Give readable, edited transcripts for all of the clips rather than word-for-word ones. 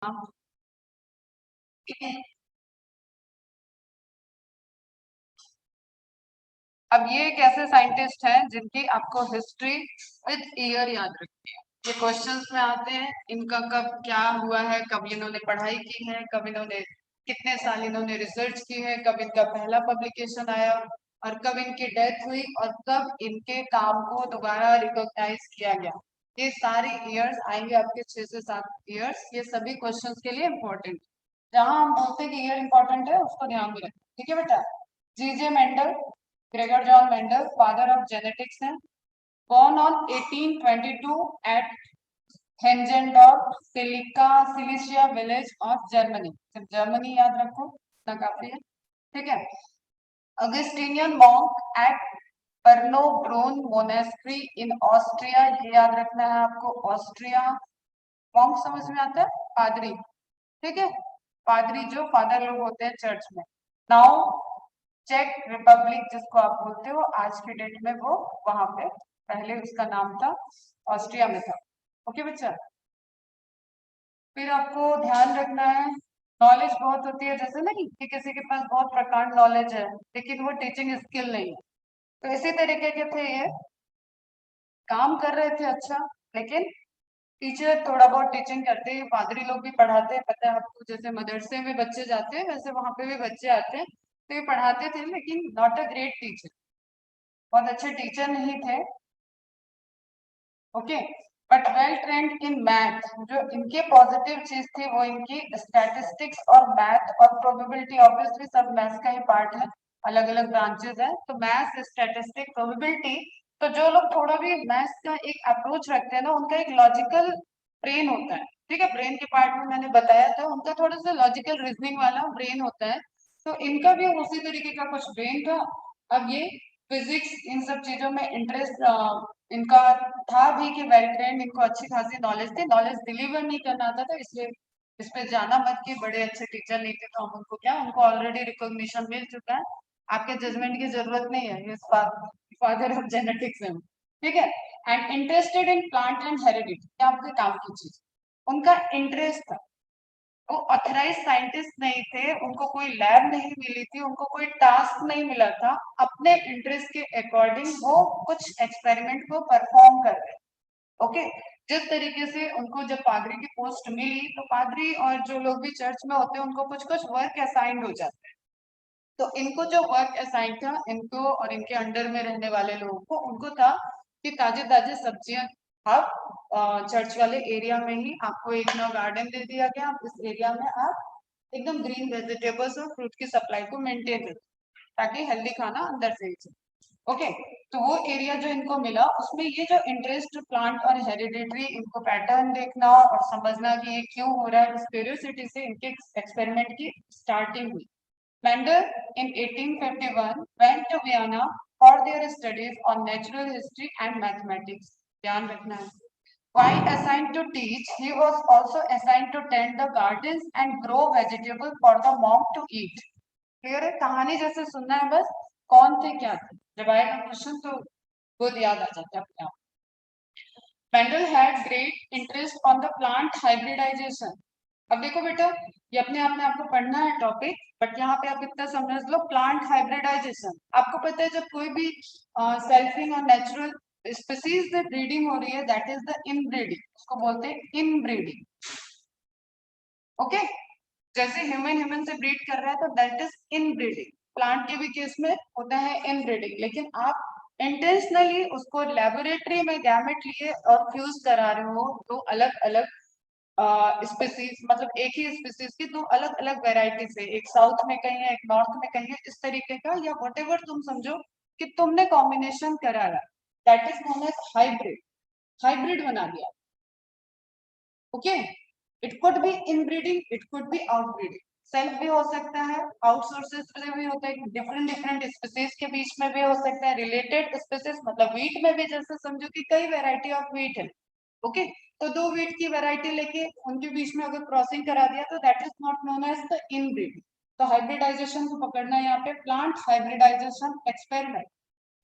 हाँ। अब ये एक ऐसे साइंटिस्ट हैं जिनकी आपको हिस्ट्री विद ईयर याद रखनी है। ये क्वेश्चंस में आते हैं, इनका कब क्या हुआ है, कब इन्होंने पढ़ाई की है, कब इन्होंने कितने साल इन्होंने रिसर्च की है, कब इनका पहला पब्लिकेशन आया और कब इनकी डेथ हुई और कब इनके काम को दोबारा रिकॉग्नाइज किया गया। ये सारी ईयर्स आएंगे आपके 6 से 7 ईयर्स। ये सभी क्वेश्चंस के लिए इम्पोर्टेंट। जहां हम बोलते हैं कि ईयर इंपॉर्टेंट है उसको ध्यान में रखें, ठीक है बेटा। G J Mendel, Gregor Johann Mendel, father of genetics हैं। born on 1822 at Heinzendorf, Silesia village of Germany. सिर्फ जर्मनी याद रखो, इतना काफी है, ठीक है। Augustinian monk at Brno Brunn monastery in Austria, ये याद रखना है आपको, ऑस्ट्रिया। मॉन्क समझ में आता है, पादरी, ठीक है। पादरी जो फादर लोग होते हैं चर्च में। नाउ चेक रिपब्लिक जिसको आप बोलते हो, आज के डेट में वो वहां पे, पहले उसका नाम था, ऑस्ट्रिया में था। ओके बच्चा। फिर आपको ध्यान रखना है, नॉलेज बहुत होती है, जैसे ना कि किसी के पास बहुत प्रकांड नॉलेज है लेकिन वो टीचिंग स्किल नहीं है, तो इसी तरीके के थे ये। काम कर रहे थे अच्छा, लेकिन टीचर थोड़ा बहुत टीचिंग करते हैं, पादरी लोग भी पढ़ाते हैं, पता है आपको, जैसे मदरसे में बच्चे जाते हैं वैसे वहां पे भी बच्चे आते हैं, तो ये पढ़ाते थे लेकिन नॉट अ ग्रेट टीचर, बहुत अच्छे टीचर नहीं थे। Okay, but well trained in math. जो इनके पॉजिटिव चीज थी वो इनकी स्टैटिस्टिक्स और मैथ और प्रोबेबिलिटी, ऑब्वियसली सब मैथ्स का ही पार्ट है, अलग अलग ब्रांचेस है, तो मैथ्स, स्टैटिस्टिक्स, प्रोबेबिलिटी। तो जो लोग थोड़ा भी मैथ्स का एक अप्रोच रखते हैं ना, उनका एक लॉजिकल ब्रेन होता है, ठीक है। ब्रेन के पार्ट में मैंने बताया था, उनका थोड़ा सा लॉजिकल रीजनिंग वाला ब्रेन होता है, तो इनका भी उसी तरीके का कुछ ब्रेन था। अब ये फिजिक्स इन सब चीजों में इंटरेस्ट इनका था भी कि वेल ट्रेंड, इनको अच्छी खासी नॉलेज थी, नॉलेज डिलीवर नहीं करना आता था, इसलिए इस पे जाना मत कि बड़े अच्छे टीचर नहीं थे तो हम उनको क्या, उनको ऑलरेडी रिकॉग्निशन मिल चुका है, आपके जजमेंट की जरूरत नहीं है, इस फादर ऑफ जेनेटिक्स है, ठीक है। And interested in plant and heredity, आपके काम की चीज, उनका इंटरेस्ट था। वो ऑथराइज साइंटिस्ट नहीं थे, उनको कोई लैब नहीं मिली थी, उनको कोई टास्क नहीं मिला था, अपने इंटरेस्ट के अकॉर्डिंग वो कुछ एक्सपेरिमेंट को परफॉर्म कर रहे। ओके, जिस तरीके से उनको जब पादरी की पोस्ट मिली, तो पादरी और जो लोग भी चर्च में होते हैं उनको कुछ कुछ वर्क असाइंड हो जाते हैं, तो इनको जो वर्क असाइन था, इनको और इनके अंडर में रहने वाले लोगों को, उनको था कि ताजे ताजे सब्जियां आप चर्च वाले एरिया में ही, आपको एक नया गार्डन दे दिया गया, आप इस एरिया में आप एकदम ग्रीन वेजिटेबल्स और फ्रूट की सप्लाई को मेंटेन करें, ताकि हेल्दी खाना अंदर से ही चले। ओके, तो वो एरिया जो इनको मिला उसमें ये जो इंटरेस्ट प्लांट और हेरिडिटरी, इनको पैटर्न देखना और समझना कि ये क्यों हो रहा है, इस क्यूरियोसिटी से इनके एक्सपेरिमेंट की स्टार्टिंग हुई। Mendel in 1851 went to Vienna for their studies on natural history and mathematics. ध्यान रखना है। While assigned to teach, he was also assigned to tend the gardens and grow vegetables for the monk to eat. Clear है, कहानी जैसे सुनना है बस, कौन थे क्या थे, जब आएगा क्वेश्चन तो खुद याद आ जाता है अपने आप। Mendel had great interest on the plant hybridization. अब देखो बेटा, ये अपने आप में आपको पढ़ना है टॉपिक, बट यहाँ पे आप इतना समझ लो, प्लांट हाइब्रिडाइजेशन। आपको पता है जब कोई भी सेल्फिंग और नेचुरल स्पीसीज में ब्रीडिंग हो रही है, दैट इज द इनब्रीडिंग, उसको बोलते हैं इनब्रीडिंग। ओके, जैसे ह्यूमन ह्यूमन से ब्रीड कर रहा है तो दैट इज इनब्रीडिंग। प्लांट के भी केस में होता है इनब्रीडिंग, लेकिन आप इंटेंशनली उसको लेबोरेटरी में गैमेट लिए और फ्यूज करा रहे हो दो अलग अलग स्पीसीज, मतलब एक ही स्पीसीज की दो अलग अलग वेराइटी से, एक साउथ में कहीं है, एक नॉर्थ में कहीं है, इस तरीके का, या वट एवर तुम समझो कि तुमने कॉम्बिनेशन करा रहा, that is known as hybrid. Hybrid बना दिया। Okay, it could be inbreeding, it could be outbreeding. Self भी हो सकता है, आउटसोर्सेस में भी होता है, डिफरेंट डिफरेंट स्पीसीज के बीच में भी हो सकता है, रिलेटेड स्पीसीज, मतलब वीट में भी जैसे समझो कि कई वेराइटी ऑफ वीट है। ओके, तो दो वीट की वैरायटी लेके उनके बीच में अगर क्रॉसिंग करा दिया तो that is not known as the inbreeding. तो हाइब्रिडाइजेशन को पकड़ना है यहाँ पे, प्लांट हाइब्रिडाइजेशन एक्सपेरिमेंट,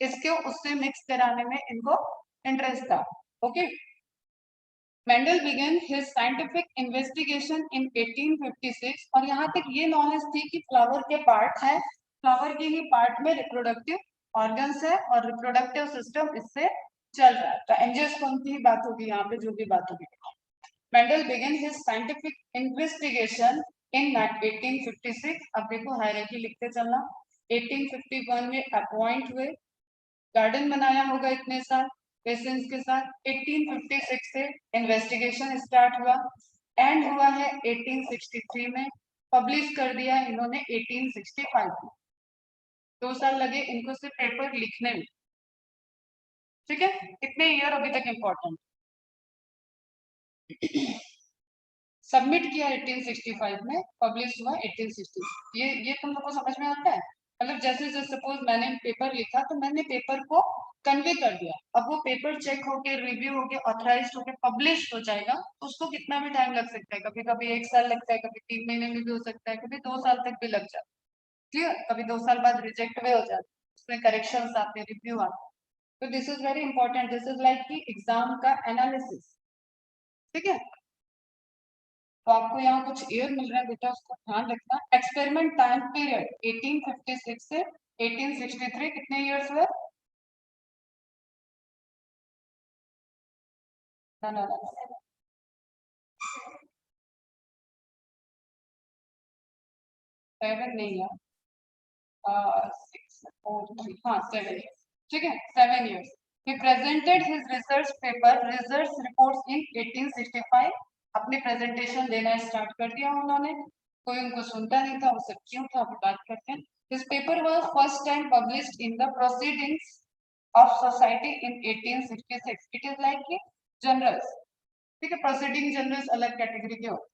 इसके उससे मिक्स कराने में इनको इंटरेस्ट था। Okay, Mendel began his scientific investigation in 1856 और यहाँ तक ये नॉलेज थी कि फ्लावर के पार्ट है, फ्लावर के ही पार्ट में रिप्रोडक्टिव ऑर्गन्स है और रिप्रोडक्टिव सिस्टम इससे चल रहा है। तो एंजियोस्पर्म की बात होगी यहाँ पे, जो भी बात होगी। Mendel began his scientific investigation in 1856। अब देखो हायरार्की लिखते चलना। 1851 में अपॉइंट हुए, गार्डन बनाया होगा इतने साल पेशेंस के साथ। 1856 से इन्वेस्टिगेशन स्टार्ट हुआ, एंड हुआ है 1863 में, पब्लिश कर दिया इन्होंने 1865 में। 2 साल लगे इनको सिर्फ पेपर लिखने में। ठीक है, कितने ईयर अभी तक इम्पोर्टेंट। सबमिट किया 1865 में, पब्लिश हुआ 1860। ये तुम लोग को समझ में आता है? मतलब जैसे सपोज मैंने पेपर लिखा तो मैंने पेपर को कन्वे कर दिया, अब वो पेपर चेक होके रिव्यू होके ऑथराइज होके पब्लिश हो जाएगा, उसको कितना भी टाइम लग सकता है, कभी कभी 1 साल लगता है, कभी 3 महीने में भी हो सकता है, कभी 2 साल तक भी लग जाता है। क्लियर? कभी 2 साल बाद रिजेक्ट भी हो जाता है, उसमें करेक्शंस आते हैं, रिव्यू आते हैं। तो this is very important, this is like कि एग्जाम का एनालिसिस। ठीक है, तो आपको यहाँ कुछ ईयर मिल रहा है बेटा, उसको ध्यान रखना। एक्सपेरिमेंट टाइम पीरियड 1856 से 1863, कितने ईयर्स हुए? ना ना ना, 7 नहीं है, 6 4 3, हाँ 7 ईयर्स। ठीक है, 7 years. He presented his research paper, research reports in 1865। अपनी प्रेजेंटेशन देना स्टार्ट कर दिया उन्होंने, कोई उनको सुनता नहीं था, वो सब क्यों था, अभी बात करते हैं। His paper was first time published in the Proceedings of Society in 1866। It is like कि journals। ठीक है, प्रोसीडिंग जर्नल्स अलग कैटेगरी के होते हैं।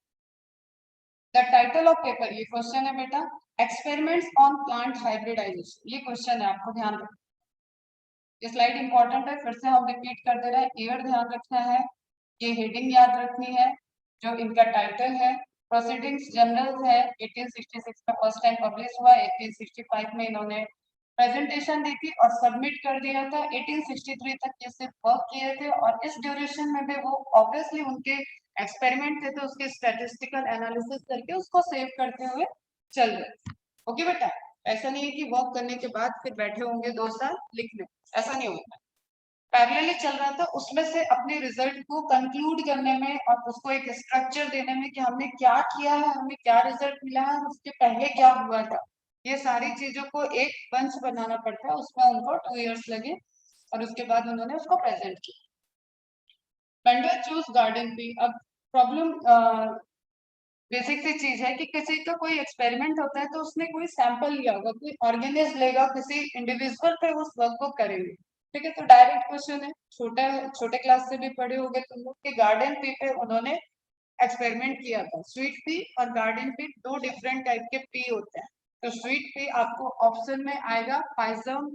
द टाइटल ऑफ पेपर, ये क्वेश्चन है बेटा, एक्सपेरिमेंट्स ऑन प्लांट हाइब्रिडाइजेशन। ये क्वेश्चन है, आपको ध्यान रखना। ये स्लाइड इंपॉर्टेंट है, फिर से हम रिपीट कर दे रहे हैं। ईयर ध्यान रखना है, ये हेडिंग याद रखनी है, जो इनका टाइटल है। प्रोसीडिंग्स जनरल है, 1866 में फर्स्ट टाइम पब्लिश हुआ, 1865 में इन्होंने प्रेजेंटेशन दी थी और सबमिट कर दिया था। 1863 तक ये सिर्फ वर्क किए थे और इस ड्यूरेशन में भी वो ऑब्वियसली उनके एक्सपेरिमेंट थे तो उसके स्टैटिस्टिकल एनालिसिस करके उसको सेव करते हुए चल रहे। ओके बेटा, ऐसा नहीं है कि वर्क करने के बाद फिर बैठे होंगे 2 साल लिखने, ऐसा नहीं होता। पैरेलली चल रहा था, उसमें से अपने रिजल्ट को कंक्लूड करने में और उसको एक स्ट्रक्चर देने में कि हमने क्या किया है, हमें क्या रिजल्ट मिला है, उसके पहले क्या हुआ था, ये सारी चीजों को एक बंच बनाना पड़ता है। उसमें उनको 2 इयर्स लगे और उसके बाद उन्होंने उसको प्रेजेंट किया। Vendor choose garden pea. अब प्रॉब्लम बेसिक सी चीज है कि किसी का कोई एक्सपेरिमेंट होता है तो उसने कोई सैंपल लिया होगा, कोई ऑर्गेनिज्म लेगा, किसी इंडिविजुअल पे उस वर्क को करेंगे। ठीक है, तो डायरेक्ट क्वेश्चन है, छोटे छोटे क्लास से भी पढ़े होंगे तुम लोग कि गार्डन पी पे उन्होंने एक्सपेरिमेंट किया था। स्वीट पी और गार्डन पी 2 डिफरेंट टाइप के पी होते हैं। तो स्वीट पी आपको ऑप्शन में आएगा पाइजम,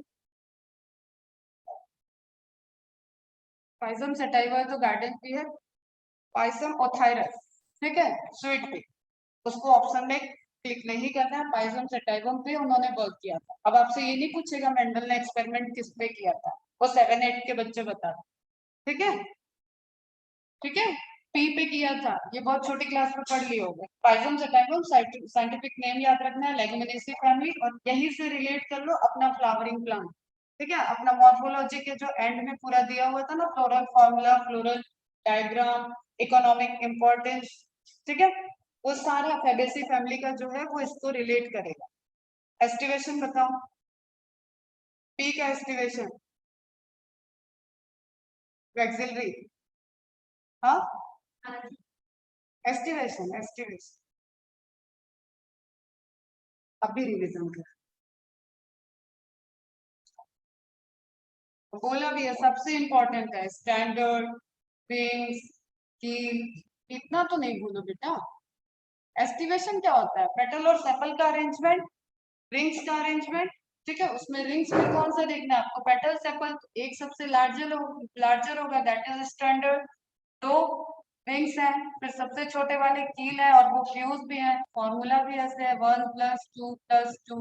पाइजम सटाइवा तो गार्डन पी है, पाइसम ओथायरस, ठीक है, स्वीट पी, उसको ऑप्शन में क्लिक नहीं करना है। पाइजम सटाइवम पे उन्होंने वर्क किया था। अब आपसे ये नहीं पूछेगा मेंडल ने एक्सपेरिमेंट किस पे किया था, वो 7-8 के बच्चे बता। ठीक है, ठीक है, पी पे किया था, ये बहुत छोटी क्लास में पढ़ लिए होंगे। पाइजम सटाइवम साइंटिफिक नेम याद रखना है, लेगुमिनेसी फैमिली, और यहीं से रिलेट कर लो अपना फ्लावरिंग प्लांट। ठीक है, अपना मॉर्फोलॉजी के जो एंड में पूरा दिया हुआ था ना, floral formula, floral diagram, economic importance, ठीक है, वो सारा फैबेसी फैमिली का जो है वो इसको रिलेट करेगा। एस्टिवेशन बताओ, पी का एस्टिवेशन, वैक्सिलरी, हाँ, एस्टिवेशन, एस्टिवेशन, अभी रिवीजन कर, बोला भी है, सबसे इंपॉर्टेंट है स्टैंडर्ड, विंग्स, कील, इतना तो नहीं भूलो बेटा। एस्टिवेशन क्या होता है? पेटल और सेपल का अरेंजमेंट, रिंग्स का अरेंजमेंट। ठीक है, उसमें रिंग्स में कौन सा देखना है आपको? पेटल सेपल, एक सबसे लार्जर होगा, दैट इज स्टैंडर्ड। 2 विंग्स हैं, फिर सबसे छोटे वाले कील है और वो फ्यूज भी है। फॉर्मूला भी ऐसे है, 1 + 2 + 2।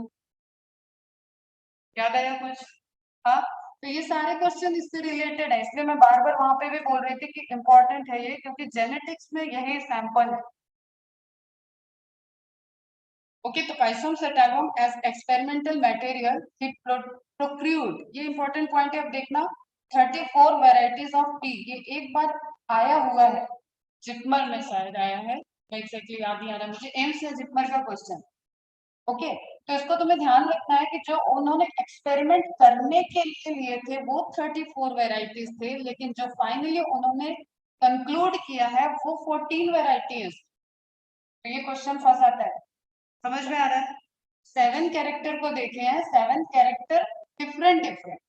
याद आया कुछ? हाँ, तो ये सारे क्वेश्चन इससे रिलेटेड है, इसलिए मैं बार बार वहां पे भी बोल रही थी कि इंपॉर्टेंट है ये, क्योंकि जेनेटिक्स में यही सैंपल है। ओके, तो Pisum sativum as experimental material it procured, ये इंपॉर्टेंट पॉइंट है। अब देखना 34 वेराइटीज ऑफ टी, ये एक बार आया हुआ है, जिपमर में शायद आया है, एग्जैक्टली याद नहीं आ रहा मुझे, एम्स या जिपमर का क्वेश्चन। ओके, तो इसको तुम्हें ध्यान रखना है कि जो उन्होंने एक्सपेरिमेंट करने के लिए लिए थे वो 34 वेराइटीज थे, लेकिन जो फाइनली उन्होंने कंक्लूड किया है वो 14 वेराइटीज। तो ये क्वेश्चन फंसाता है, समझ में आ रहा है? 7 कैरेक्टर को देखे हैं, 7 कैरेक्टर डिफरेंट डिफरेंट,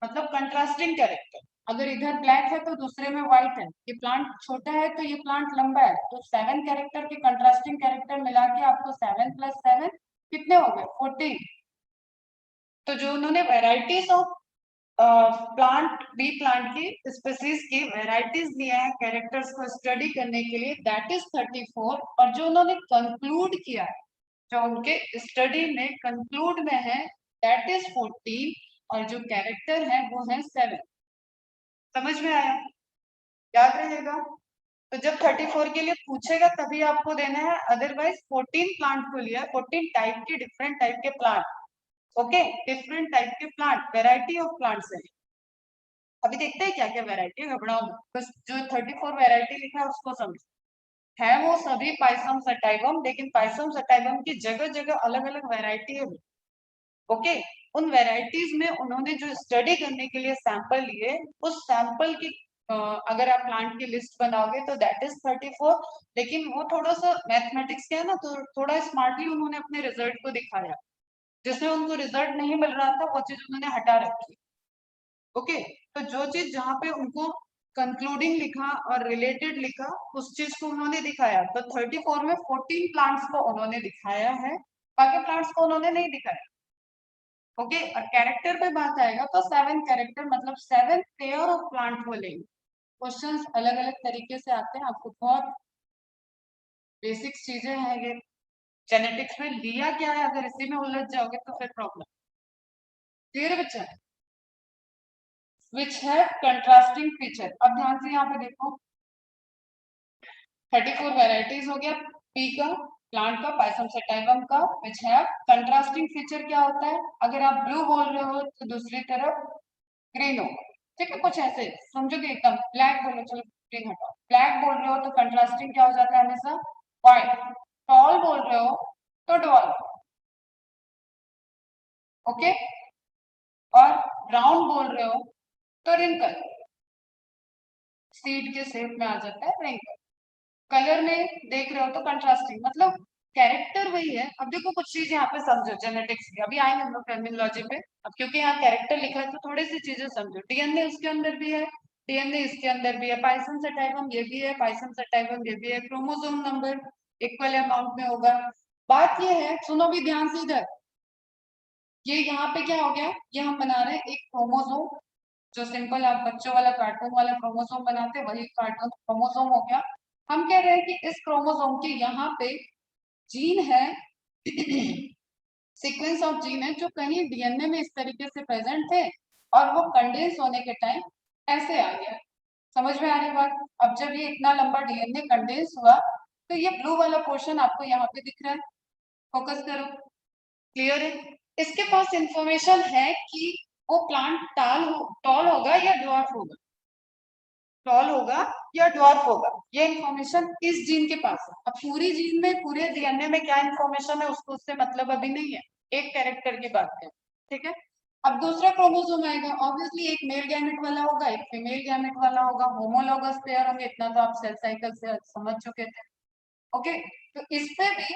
मतलब कंट्रास्टिंग कैरेक्टर। अगर इधर ब्लैक है तो दूसरे में व्हाइट है, ये प्लांट छोटा है तो ये प्लांट लंबा है, तो 7 कैरेक्टर के कंट्रास्टिंग कैरेक्टर मिला के आपको 7 + 7 कितने हो गए? 14। तो जो उन्होंने varieties of plant, pea plant की स्पीसीज की वेराइटीज दिया है कैरेक्टर्स को स्टडी करने के लिए, दैट इज 34। और जो उन्होंने कंक्लूड किया है, जो उनके स्टडी में कंक्लूड में है, दैट इज 14। और जो कैरेक्टर है वो है 7। समझ में आया? याद रहेगा। तो जब 34 के लिए पूछेगा तभी आपको देना है, अदरवाइज 14 प्लांट को लिया, 14 टाइप के, डिफरेंट टाइप के प्लांट। ओके, डिफरेंट टाइप के प्लांट, वेराइटी ऑफ प्लांट्स है। अभी देखते हैं क्या क्या वेराइटी है, घबराओ मत, बस जो 34 वेराइटी लिखा है उसको समझो। है वो सभी पाइसम सटाइवम, लेकिन पाइसम सटाइवम की जगह जगह अलग अलग वेराइटी है। ओके, उन वेराइटीज में उन्होंने जो स्टडी करने के लिए सैंपल लिए, उस सैंपल की अगर आप प्लांट की लिस्ट बनाओगे तो दैट इज 34। लेकिन वो थोड़ा सा मैथमेटिक्स का है ना, तो थोड़ा स्मार्टली उन्होंने अपने रिजल्ट को दिखाया, जिसमें उनको रिजल्ट नहीं मिल रहा था वो चीज उन्होंने हटा रखी। ओके, तो जो चीज जहाँ पे उनको कंक्लूडिंग लिखा और रिलेटेड लिखा, उस चीज को उन्होंने दिखाया। तो 34 में 14 प्लांट्स को उन्होंने दिखाया है, बाकी प्लांट्स को उन्होंने नहीं दिखाया। ओके, और कैरेक्टर पे बात आएगा तो 7 कैरेक्टर मतलब 7 पेयर ऑफ प्लांट को लेंगे। क्वेश्चंस अलग अलग तरीके से आते हैं, आपको बहुत बेसिक चीजें हैं ये। जेनेटिक्स में लिया क्या है, अगर इसी में उलझ जाओगे तो फिर प्रॉब्लम। क्लियर बच्चा? विच है कंट्रास्टिंग फीचर। अब ध्यान से यहाँ पे देखो, 34 वेराइटीज हो गया पी का, प्लांट का, पाइसम सटाइवम का, विच है कंट्रास्टिंग फीचर। क्या होता है? अगर आप ब्लू बोल रहे हो तो दूसरी तरफ ग्रीन हो, ठीक है, कुछ ऐसे समझोगे। एकदम ब्लैक बोलो, चलो ग्रीन हटाओ, ब्लैक बोल रहे हो तो कंट्रास्टिंग क्या हो जाता है हमेशा? व्हाइट। टॉल बोल रहे हो तो डॉल। ओके, और राउंड बोल रहे हो तो रिंकल, सीड के शेप में आ जाता है रिंकल। कलर में देख रहे हो तो कंट्रास्टिंग, मतलब कैरेक्टर वही है। अब देखो कुछ चीज यहाँ पे समझो जेनेटिक्स की, अभी आएंगे हम लोग टर्मिनोलॉजी पे। अब क्योंकि यहाँ कैरेक्टर लिखा है तो थोड़ी सी चीजें समझो। डीएनए उसके अंदर भी है, डीएनए इसके अंदर भी है, पाइसम सटाइवम ये भी है, पाइसम सटाइवम ये भी है, क्रोमोसोम नंबर इक्वल अमाउंट में होगा। बात ये है, सुनो भी ध्यान से इधर, ये यहाँ पे क्या हो गया, ये हम बना रहे हैं एक क्रोमोसोम, जो सिंपल आप बच्चों वाला कार्टून वाला क्रोमोसोम बनाते हैं वही कार्टून क्रोमोसोम हो गया। हम कह रहे हैं कि इस क्रोमोसोम के यहाँ पे जीन है, सीक्वेंस ऑफ जीन है जो कहीं डीएनए में इस तरीके से प्रेजेंट थे, और वो कंडेंस होने के टाइम ऐसे आ गया। समझ में आ रही बात? अब जब ये इतना लंबा डीएनए कंडेंस हुआ तो ये ब्लू वाला पोर्शन आपको यहाँ पे दिख रहा है, फोकस करो। क्लियर है? इसके पास इंफॉर्मेशन है कि वो प्लांट टॉल होगा या ड्वार्फ होगा, टॉल होगा या ड्वार्फ होगा, ये इंफॉर्मेशन इस जीन के पास है। अब पूरी जीन में, पूरे डीएनए में क्या इंफॉर्मेशन है उसको, उससे मतलब अभी नहीं है, एक कैरेक्टर की बात है, ठीक है। अब दूसरा क्रोमोसोम आएगा, ऑब्वियसली एक मेल गैमेट वाला होगा, एक फीमेल गैमेट वाला होगा, होमोलॉगस पेयर होंगे, इतना तो आप सेल साइकिल से समझ चुके थे। ओके, तो इस पे भी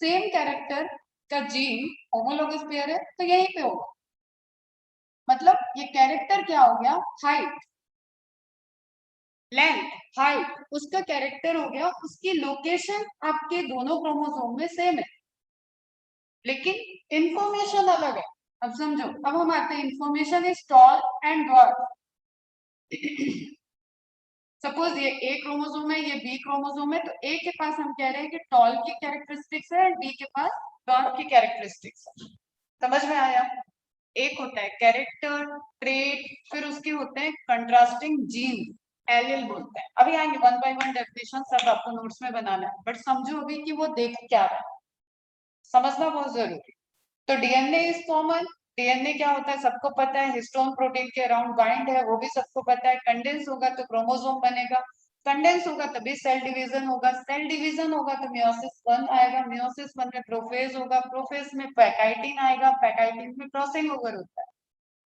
सेम कैरेक्टर का जीन होमोलॉगस पेयर है तो यहीं पे होगा। मतलब ये कैरेक्टर क्या हो गया? हाइट, लेंथ, हाइट, उसका कैरेक्टर हो गया, उसकी लोकेशन आपके दोनों क्रोमोसोम में सेम है, लेकिन इंफॉर्मेशन अलग है। अब समझो, अब हम आते हैं, information is tall and dwarf. Suppose ये ए क्रोमोसोम है, ये बी क्रोमोसोम है, तो ए के पास हम कह रहे हैं कि टॉल की कैरेक्टरिस्टिक्स है, बी के पास ड्वार्फ की कैरेक्टरिस्टिक्स है। समझ में आया? एक होता है कैरेक्टर, ट्रेट, फिर उसके होते हैं कंट्रास्टिंग जीन, एलील बोलते हैं। अभी आएंगे वन बाय वन डेफिनेशन, सब आपको नोट्स में बनाना है, बट समझो अभी कि वो देख क्या रहा है, समझना बहुत जरूरी। तो डीएनए इज कॉमन। डीएनए क्या होता है सबको पता है, हिस्टोन प्रोटीन के अराउंड बाइंड है, वो भी सबको पता है। कंडेंस होगा तो क्रोमोसोम बनेगा, कंडेंस होगा तभी सेल डिवीजन होगा, सेल डिवीजन होगा तो मियोसिस 1 आएगा, मियोसिस 1 में प्रोफेज होगा, प्रोफेज में पैकाइटिन आएगा, पैकाइटिन में क्रॉसिंग ओवर होता है।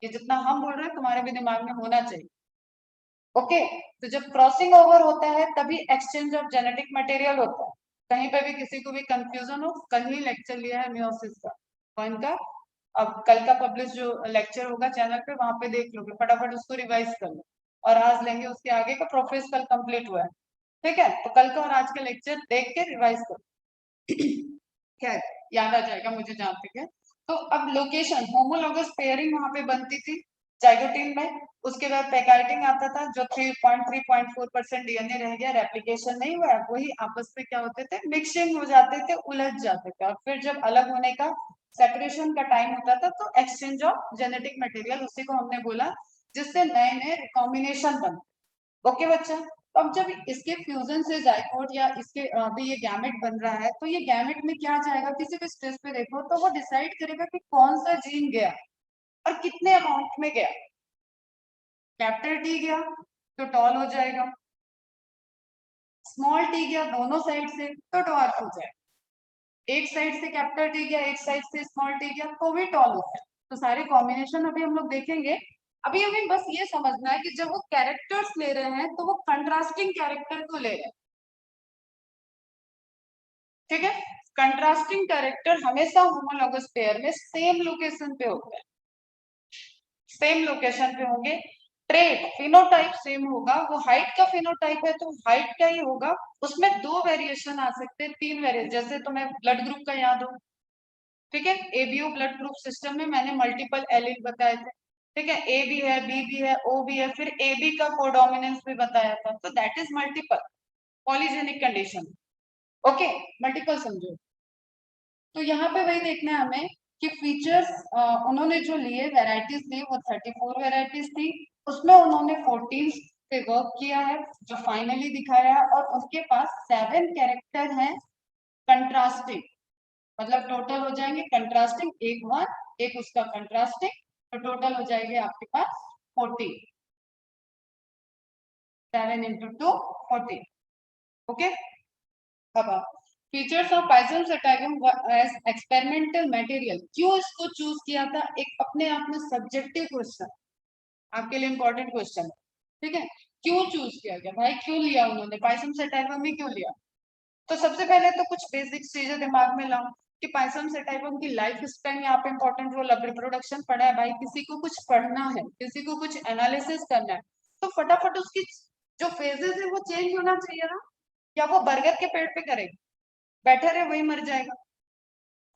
ये जितना हम बोल रहे हैं तुम्हारे भी दिमाग में होना चाहिए। ओके, तो जब क्रॉसिंग ओवर होता है तभी एक्सचेंज ऑफ जेनेटिक मटेरियल होता है। कहीं पे भी किसी को भी कंफ्यूजन हो, कल ही लेक्चर लिया है मियोसिस का, कौन का, अब कल का पब्लिश जो लेक्चर होगा चैनल पे वहां पे देख लोगे, फटाफट उसको रिवाइज कर लो, और आज लेंगे उसके आगे का, प्रोफेस कल कंप्लीट हुआ है, ठीक है, तो कल का और आज का लेक्चर देख के रिवाइज करो। क्या है? याद आ जाएगा मुझे जहाँ तक है। तो अब लोकेशन, होमोलोगस पेयरिंग वहां पे बनती थी जाइगोटिन में, उसके बाद पैकाइटिन आता था जो 3.4% डीएनए रह गया, रेप्लिकेशन नहीं हुआ, वही आपस में क्या होते थे, मिक्सिंग हो जाते थे, उलझ जाते थे, और फिर जब अलग होने का सेपरेशन का टाइम होता था तो एक्सचेंज ऑफ जेनेटिक मटेरियल, उसी को हमने बोला, जिससे नए नए रिकॉम्बिनेशन बनते। ओके बच्चा, तो अब जब इसके फ्यूजन से जाइगोट या इसके अभी ये गैमेट बन रहा है, तो ये गैमेट में क्या जाएगा, किसी भी स्टेज पे देखो तो वो डिसाइड करेगा कि कौन सा जीन गया और कितने अमाउंट में गया। कैपिटल टी गया तो टॉल हो जाएगा, स्मॉल टी गया दोनों साइड से तो डॉर्फ हो जाएगा, एक साइड से कैपिटल टी गया, एक साइड से स्मॉल टी गया तो भी टॉल होता है। तो सारे कॉम्बिनेशन अभी हम लोग देखेंगे। अभी अभी बस ये समझना है कि जब वो कैरेक्टर्स ले रहे हैं तो वो कंट्रास्टिंग कैरेक्टर को ले रहे हैं, ठीक है। कंट्रास्टिंग कैरेक्टर हमेशा होमोलॉगस पेयर में सेम लोकेशन पे होते हैं, सेम लोकेशन पे होंगे। ट्रेट, फिनोटाइप सेम होगा, वो हाइट का फिनोटाइप है तो हाइट का ही होगा, उसमें 2 वेरिएशन आ सकते हैं, 3 वेरिएशन, जैसे तुम्हें ब्लड ग्रुप का याद हो, ठीक है, एबीओ ब्लड ग्रुप सिस्टम में मैंने मल्टीपल एलील बताए थे, ठीक है, ए भी है, बी भी है, ओ भी है, फिर ए बी का कोडोमिनेंस भी बताया था, तो that is multiple polygenic condition. Okay, multiple समझो। तो यहाँ पे वही देखना है हमें कि फीचर्स उन्होंने जो लिए वेराइटीज थी वो 34 वेराइटीज थी, उसमें उन्होंने 14 पे वर्क किया है जो फाइनली दिखाया है, और उसके पास 7 कैरेक्टर हैं कंट्रास्टिंग, मतलब टोटल हो जाएंगे कंट्रास्टिंग, एक 1 एक उसका कंट्रास्टिंग, तो टोटल हो जाएंगे आपके पास 40, 7 into 2 40। ओके, अब features of python as experimental material, क्यों इसको चूज किया था, एक अपने आप में सब्जेक्टिव क्वेश्चन, आपके लिए इंपॉर्टेंट क्वेश्चन है, ठीक है, क्यों चूज किया गया भाई, क्यों लिया उन्होंने पाइथन सेटाइगम में, क्यों लिया। तो सबसे पहले तो कुछ बेसिक चीजें दिमाग में लाओ कि पाइथन सेटाइगम की लाइफ स्पैन यहाँ पे इंपॉर्टेंट रोल, अब रिप्रोडक्शन पढ़ा है भाई, किसी को कुछ पढ़ना है, किसी को कुछ एनालिसिस करना है, तो फटाफट उसकी जो फेजेस है वो चेंज होना चाहिए ना, या वो बर्गर के पेड़ पे करेगा, बैठा रहे वही मर जाएगा,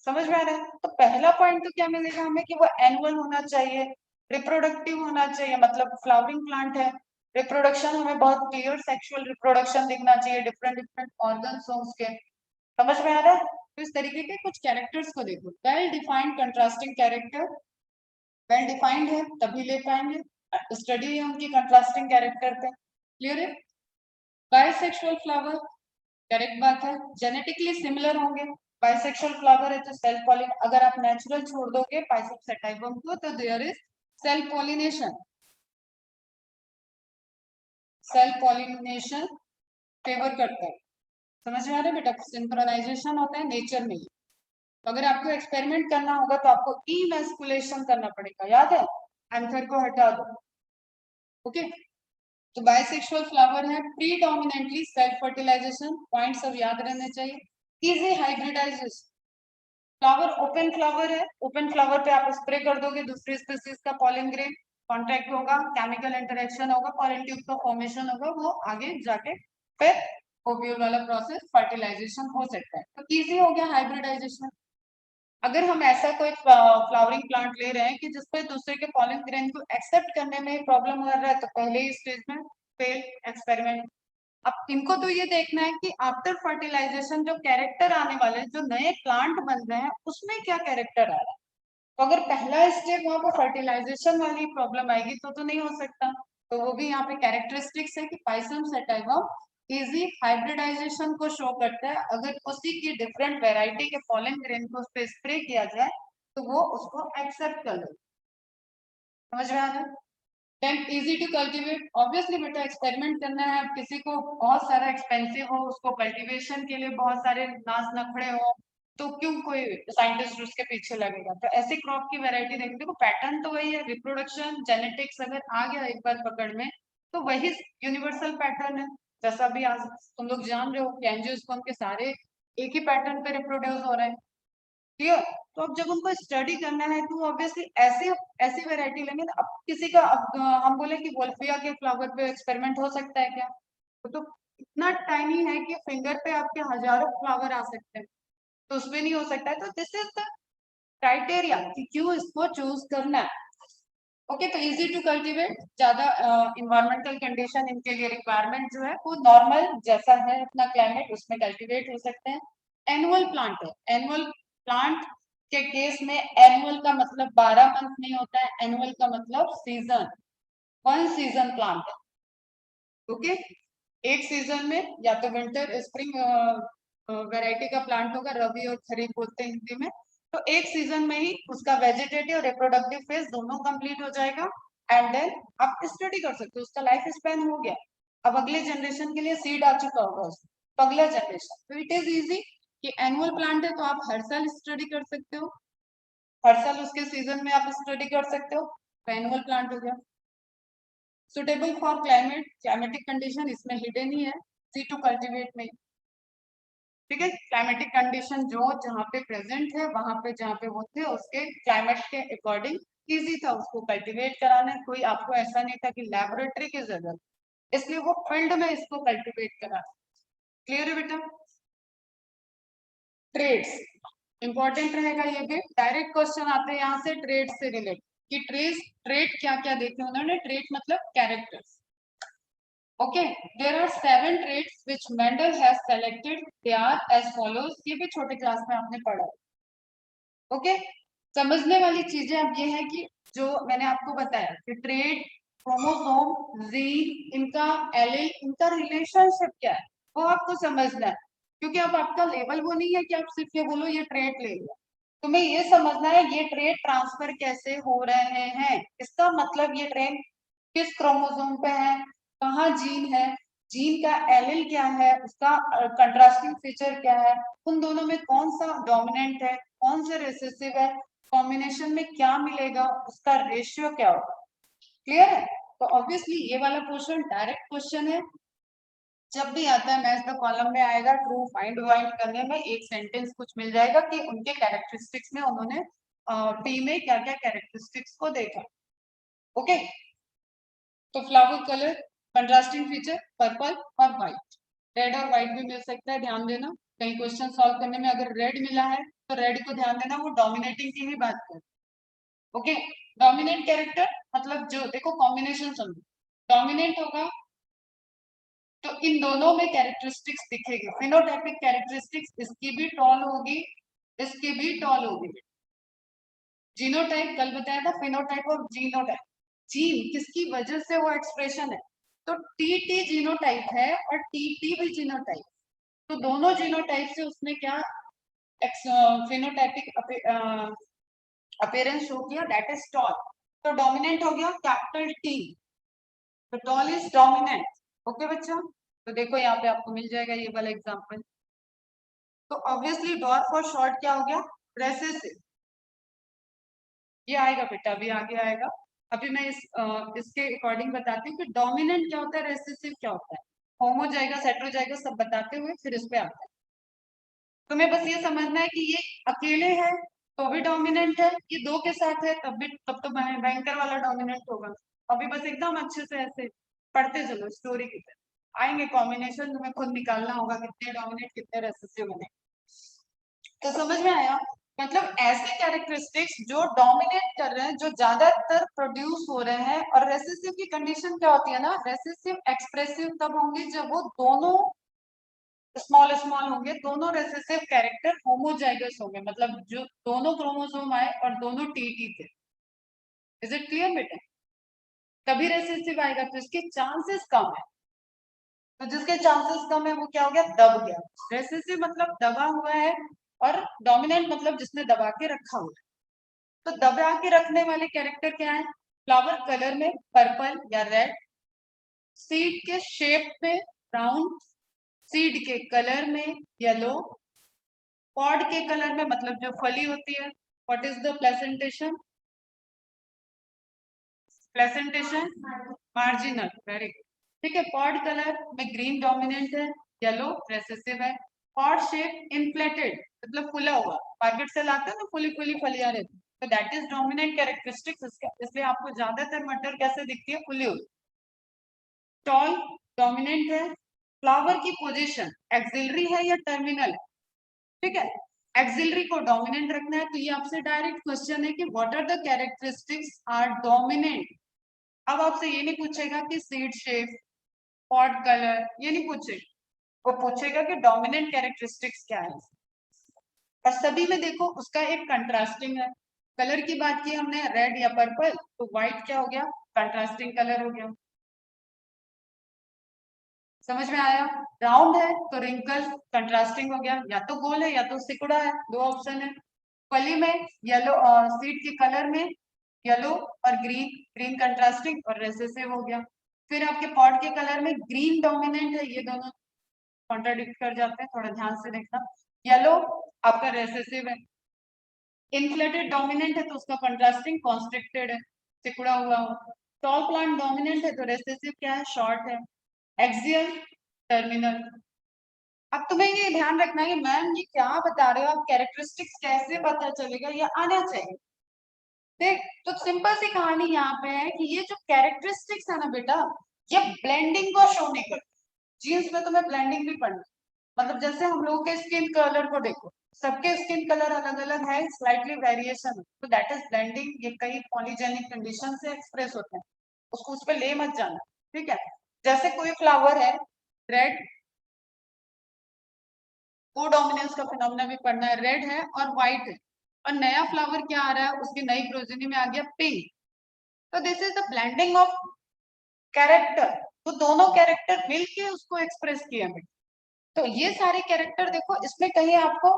समझ में आ रहा है। तो पहला पॉइंट तो क्या मिलेगा हमें कि वो एनुअल होना चाहिए, रिप्रोडक्टिव होना चाहिए, मतलब फ्लावरिंग प्लांट है, रिप्रोडक्शन हमें बहुत क्लियर सेक्सुअल रिप्रोडक्शन दिखना चाहिए, डिफरेंट डिफरेंट ऑर्गन्स हो उसके, समझ में आ रहा है। तो इस तरीके के कुछ कैरेक्टर्स को देखो, well defined contrasting character, well defined है तभी ले पाएंगे, स्टडी है उनकी कंट्रास्टिंग कैरेक्टर पे, क्लियर है। बाइसेक्सुअल फ्लावर, करेक्ट बात है, जेनेटिकली सिमिलर होंगे, बाइसेक्सुअल फ्लावर है तो सेल्फ पॉलिन, अगर आप नेचुरल छोड़ दोगे पाइसेप सेटाइबम को तो there is self pollination, self pollination favour करता है, समझ में आ रहा है बेटा, सिंक्रोनाइजेशन होता है नेचर में। तो अगर आपको एक्सपेरिमेंट करना होगा तो आपको इमेस्कुलेशन करना पड़ेगा, याद है, एंथर को हटा दो। ओके, तो बाइसेक्सुअल फ्लावर है, प्रीडोमिनेंटली सेल्फ फर्टिलाइजेशन, पॉइंट सब याद रहने चाहिए, easy hybridisation, flower open flower है, ओपन फ्लावर पे आप स्प्रे कर दोगे दूसरी स्पीसीज का पॉलन ग्रेन, कॉन्टैक्ट होगा, केमिकल इंटरेक्शन होगा, पॉलन ट्यूब का फॉर्मेशन होगा, वो आगे जाके फिर ओव्यूल वाला प्रोसेस फर्टिलाइजेशन हो सकता है, तो इजी हो गया हाइब्रिडाइजेशन। अगर हम ऐसा कोई फ्लावरिंग प्लांट ले रहे हैं कि जिसपे दूसरे के पॉलन ग्रेन को एक्सेप्ट करने में प्रॉब्लम हो रहा है, तो पहले ही स्टेज में फेल एक्सपेरिमेंट। अब इनको तो ये देखना है कि आफ्टर फर्टिलाइजेशन जो कैरेक्टर आने वाले हैं, जो नए प्लांट बन रहे हैं उसमें क्या कैरेक्टर आ रहा है, तो अगर पहला स्टेप वहां पर फर्टिलाइजेशन वाली प्रॉब्लम आएगी तो नहीं हो सकता। तो वो भी यहाँ पे कैरेक्टरिस्टिक्स है कि पाइसम सेटाइवम इजी हाइब्रिडाइजेशन को शो करता है। अगर उसी की डिफरेंट वेराइटी के पॉलन ग्रेन को उस पर स्प्रे किया जाए तो वो उसको एक्सेप्ट कर ले। समझ में आ रहा है? Then easy to cultivate, obviously बेटा एक्सपेरिमेंट करना है। अब किसी को बहुत सारा एक्सपेंसिव हो, उसको कल्टीवेशन के लिए बहुत सारे नाज नखड़े हो, तो क्यों कोई साइंटिस्ट उसके पीछे लगेगा। तो ऐसी क्रॉप की वैरायटी देखो, देखो पैटर्न तो वही है, रिप्रोडक्शन जेनेटिक्स अगर आ गया एक बार पकड़ में तो वही यूनिवर्सल पैटर्न है। जैसा भी आज तुम लोग जान रहे हो कि एंजियोस्पर्म के सारे एक ही पैटर्न पे रिप्रोड्यूस हो रहे हैं। क्लियर? तो अब जब उनको स्टडी करना है तो ऑब्वियसली ऐसी ऐसी वैरायटी लेंगे ना। अब किसी का अब हम बोले कि वोल्फिया के फ्लावर पे एक्सपेरिमेंट हो सकता है क्या? तो इतना टाइनी है कि फिंगर पे आपके हजारों फ्लावर आ सकते हैं, तो उसमें नहीं हो सकता है। तो दिस इज द क्राइटेरिया कि क्यों इसको चूज करना है। ओके, तो इजी टू कल्टीवेट, ज्यादा इन्वायरमेंटल कंडीशन इनके लिए रिक्वायरमेंट जो है वो नॉर्मल जैसा है अपना क्लाइमेट उसमें कल्टीवेट हो सकते हैं। एनुअल प्लांट है। एनुअल प्लांट के केस में एनुअल का मतलब 12 मंथ नहीं होता है, एनुअल का मतलब सीजन, वन सीजन प्लांट है। ओके, एक सीजन में या तो विंटर स्प्रिंग वैरायटी का प्लांट होगा, रबी और खरीफ बोलते हैं हिंदी में। तो एक सीजन में ही उसका वेजिटेटिव और रिप्रोडक्टिव फेज दोनों कंप्लीट हो जाएगा एंड देन आप स्टडी कर सकते हो, उसका लाइफ स्पैन हो गया। अब अगले जनरेशन के लिए सीड आ चुका होगा उसमें, तो अगला जनरेशन, तो इट इज इजी कि एनुअल प्लांट है तो आप हर साल स्टडी कर सकते हो, हर साल उसके सीजन में आप स्टडी कर सकते हो, तो एनुअल प्लांट हो गया। Suitable for climate, climatic condition इसमें हिडन ही है सी टू कल्टीवेट में। ठीक है, क्लाइमेटिक कंडीशन जो जहाँ पे प्रेजेंट है वहां पे जहाँ पे वो थे उसके क्लाइमेट के अकॉर्डिंग इजी था उसको कल्टीवेट कराना। कोई आपको ऐसा नहीं था कि लैबोरेटरी की जरूरत, इसलिए वो फील्ड में इसको कल्टीवेट करा। क्लियर है बेटा? ट्रेड्स इंपॉर्टेंट रहेगा, ये भी डायरेक्ट क्वेश्चन आते हैं यहाँ से ट्रेड से रिलेट कि ट्रेड क्या क्या देखे उन्होंने। ट्रेड मतलब characters. Okay, there are 7 traits which Mendel has selected. They are as follows. ये भी छोटे क्लास में आपने पढ़ा। ओके, समझने वाली चीजें अब ये है कि जो मैंने आपको बताया कि ट्रेट, क्रोमोसोम, जीन, इनका एलील, इनका रिलेशनशिप क्या है वो आपको समझना है। क्योंकि अब आपका लेवल वो नहीं है कि आप सिर्फ ये बोलो ये ट्रेट ले लिया, तुम्हें ये समझना है ये ट्रेट ट्रांसफर कैसे हो रहे हैं, इसका मतलब ये ट्रेट किस क्रोमोसोम पे है, कहाँ जीन है, जीन का एलील क्या है, उसका कंट्रास्टिंग फीचर क्या है, उन दोनों में कौन सा डोमिनेंट है, कौन सा रिसेसिव है, कॉम्बिनेशन में क्या मिलेगा, उसका रेशियो क्या होगा। क्लियर है? तो ऑब्वियसली ये वाला क्वेश्चन डायरेक्ट क्वेश्चन है, जब भी आता है मैच द कॉलम में आएगा ट्रू फाइंड वाइंड करने में एक सेंटेंस कुछ मिल जाएगा कि उनके कैरेक्टरिस्टिक्स में उन्होंने टी में क्या क्या कैरेक्टरिस्टिक्स को देखा। ओके, तो flower colour, contrasting feature purple और व्हाइट, रेड और व्हाइट भी मिल सकता है, ध्यान देना। कहीं क्वेश्चन सॉल्व करने में अगर रेड मिला है तो रेड को ध्यान देना, वो डोमिनेटिंग की ही बात कर। ओके, डोमिनेंट कैरेक्टर मतलब जो देखो कॉम्बिनेशन समझो, डोमिनेंट होगा तो इन दोनों में कैरेक्टरिस्टिक्स दिखेगी, फिनोटाइपिक कैरेक्टरिस्टिक्स, इसकी भी टॉल होगी, इसकी भी टॉल होगी। जीनोटाइप कल बताया था, फिनोटाइप और जीनोटाइप, जीन किसकी वजह से वो एक्सप्रेशन है, तो टी जीनोटाइप है और टी भी जीनोटाइप, तो दोनों जीनोटाइप से उसने क्या फिनोटाइपिक अपीयरेंस शो किया, दैट इज टॉल। तो डोमिनेंट हो गया कैपिटल टी, तो टॉल इज डोमिनेंट। ओके बच्चा, तो देखो यहाँ पे आपको मिल जाएगा ये वाला एग्जांपल। तो ऑब्वियसली डॉर्फ और शॉर्ट क्या हो गया, रेसेसिव। ये आएगा बेटा, अभी आगे आएगा। अभी मैं इसके अकॉर्डिंग बताती हूँ कि डोमिनेंट क्या होता है, रेसेसिव क्या होता है, होमो जाएगा सेट्रो जाएगा सब बताते हुए फिर इस पे आता है। तुम्हें बस ये समझना है कि ये अकेले है तो भी डोमिनेंट है, ये दो के साथ है तब भी, तब तो भयंकर वाला डोमिनेंट होगा। अभी बस एकदम अच्छे से ऐसे पढ़ते चलो स्टोरी की तरह, आएंगे कॉम्बिनेशन तुम्हें खुद निकालना होगा कितने डोमिनेंट कितने रेसेसिव बने। तो समझ में आया, मतलब ऐसे कैरेक्टरिस्टिक्स जो डोमिनेट कर रहे हैं, जो ज्यादातर प्रोड्यूस हो रहे हैं। और रेसेसिव की कंडीशन क्या होती है ना, रेसेसिव एक्सप्रेसिव तब होंगी जब वो दोनों स्मॉल स्मॉल होंगे, दोनों रेसेसिव कैरेक्टर होमोजाइगस होंगे, मतलब जो दोनों क्रोमोसोम आए और दोनों टीटी थे। इज इट क्लियर बेटा? तभी रेसेसिव आएगा, तो इसके चांसेस कम है। तो जिसके चांसेस कम है वो क्या हो गया? दब गया। रेसेसिव मतलब दबा हुआ है, और डोमिनेंट मतलब जिसने दबा के रखा हुआ है। तो दबा के रखने वाले कैरेक्टर क्या है? फ्लावर कलर में पर्पल या रेड, सीड के शेप में ब्राउन, सीड के कलर में येलो, पॉड के कलर में मतलब जो फली होती है, what is the placentation? Placentation marginal, very good. ठीक है, पॉड कलर में ग्रीन डोमिनेंट है, येलो रेसेसिव है। पॉड शेप इन्फ्लेटेड मतलब फुला हुआ, मार्केट से लाते हैं ना फुली फुली फलियां रहती, तो दैट इज डोमिनेंट कैरेक्टरिस्टिक्स इसका, इसलिए आपको ज्यादातर मटर कैसे दिखती है? फुली हुई। टॉल डोमिनेंट है। फ्लावर की पोजीशन एक्सिलरी है या टर्मिनल है? ठीक है, एक्सिलरी को डोमिनेंट रखना है, तो ये आपसे डायरेक्ट क्वेश्चन है कि what are the characteristics are dominant. अब आपसे ये नहीं पूछेगा कि सीड शेप, पॉट कलर, ये नहीं पूछेगा, वो पूछेगा कि डोमिनेंट कैरेक्टरिस्टिक्स क्या है। और सभी में देखो उसका एक कंट्रास्टिंग है। कलर की बात की हमने रेड या पर्पल, तो व्हाइट क्या हो गया? कंट्रास्टिंग कलर हो गया। समझ में आया? राउंड है तो रिंकल कंट्रास्टिंग हो गया, या तो गोल है या तो सिकुड़ा है, दो ऑप्शन है। फली में येलो, सीड के कलर में येलो और ग्रीन, ग्रीन कंट्रास्टिंग और रेसेसिव हो गया। फिर आपके पॉट के कलर में ग्रीन डोमिनेंट है, ये दोनों कॉन्ट्राडिक्ट कर जाते हैं, थोड़ा ध्यान से देखना। येलो आपका रेसेसिव है। इन्फ्लेटेड डोमिनेंट है तो उसका कंट्रास्टिंग कॉन्स्ट्रिक्टेड है, सिकुड़ा हुआ हो। टॉल प्लांट डोमिनेंट है तो रेसेसिव क्या है? शॉर्ट है। Axial, terminal. अब तुम्हें ये ध्यान रखना है कि मैम ये क्या बता रहे हो आप, कैरेक्टरिस्टिक्स कैसे पता चलेगा, ये आना चाहिए। देख, तो सिंपल सी कहानी यहाँ पे है कि ये जो कैरेक्टरिस्टिक्स है ना बेटा, ये ब्लेंडिंग को शो नहीं करती। जीन्स में तुम्हें ब्लेंडिंग भी पढ़ना, मतलब जैसे हम लोगों के स्किन कलर को देखो, सबके स्किन कलर अलग अलग है, स्लाइटली वेरिएशन, तो दैट इज ब्लेंडिंग। ये कई पॉलीजेनिक कंडीशन से एक्सप्रेस होते हैं, उसको उस पर ले मत जाना। ठीक है, जैसे कोई फ्लावर है रेड, को डोमिनेंस का फिनोमेना भी पढ़ना है, रेड है और व्हाइट है, और नया फ्लावर क्या आ रहा है उसकी नई प्रोजेनी में आ गया पिंक, तो this is the blending of character. तो दोनों कैरेक्टर मिलके उसको एक्सप्रेस किया है। तो ये सारे कैरेक्टर देखो, इसमें कहीं आपको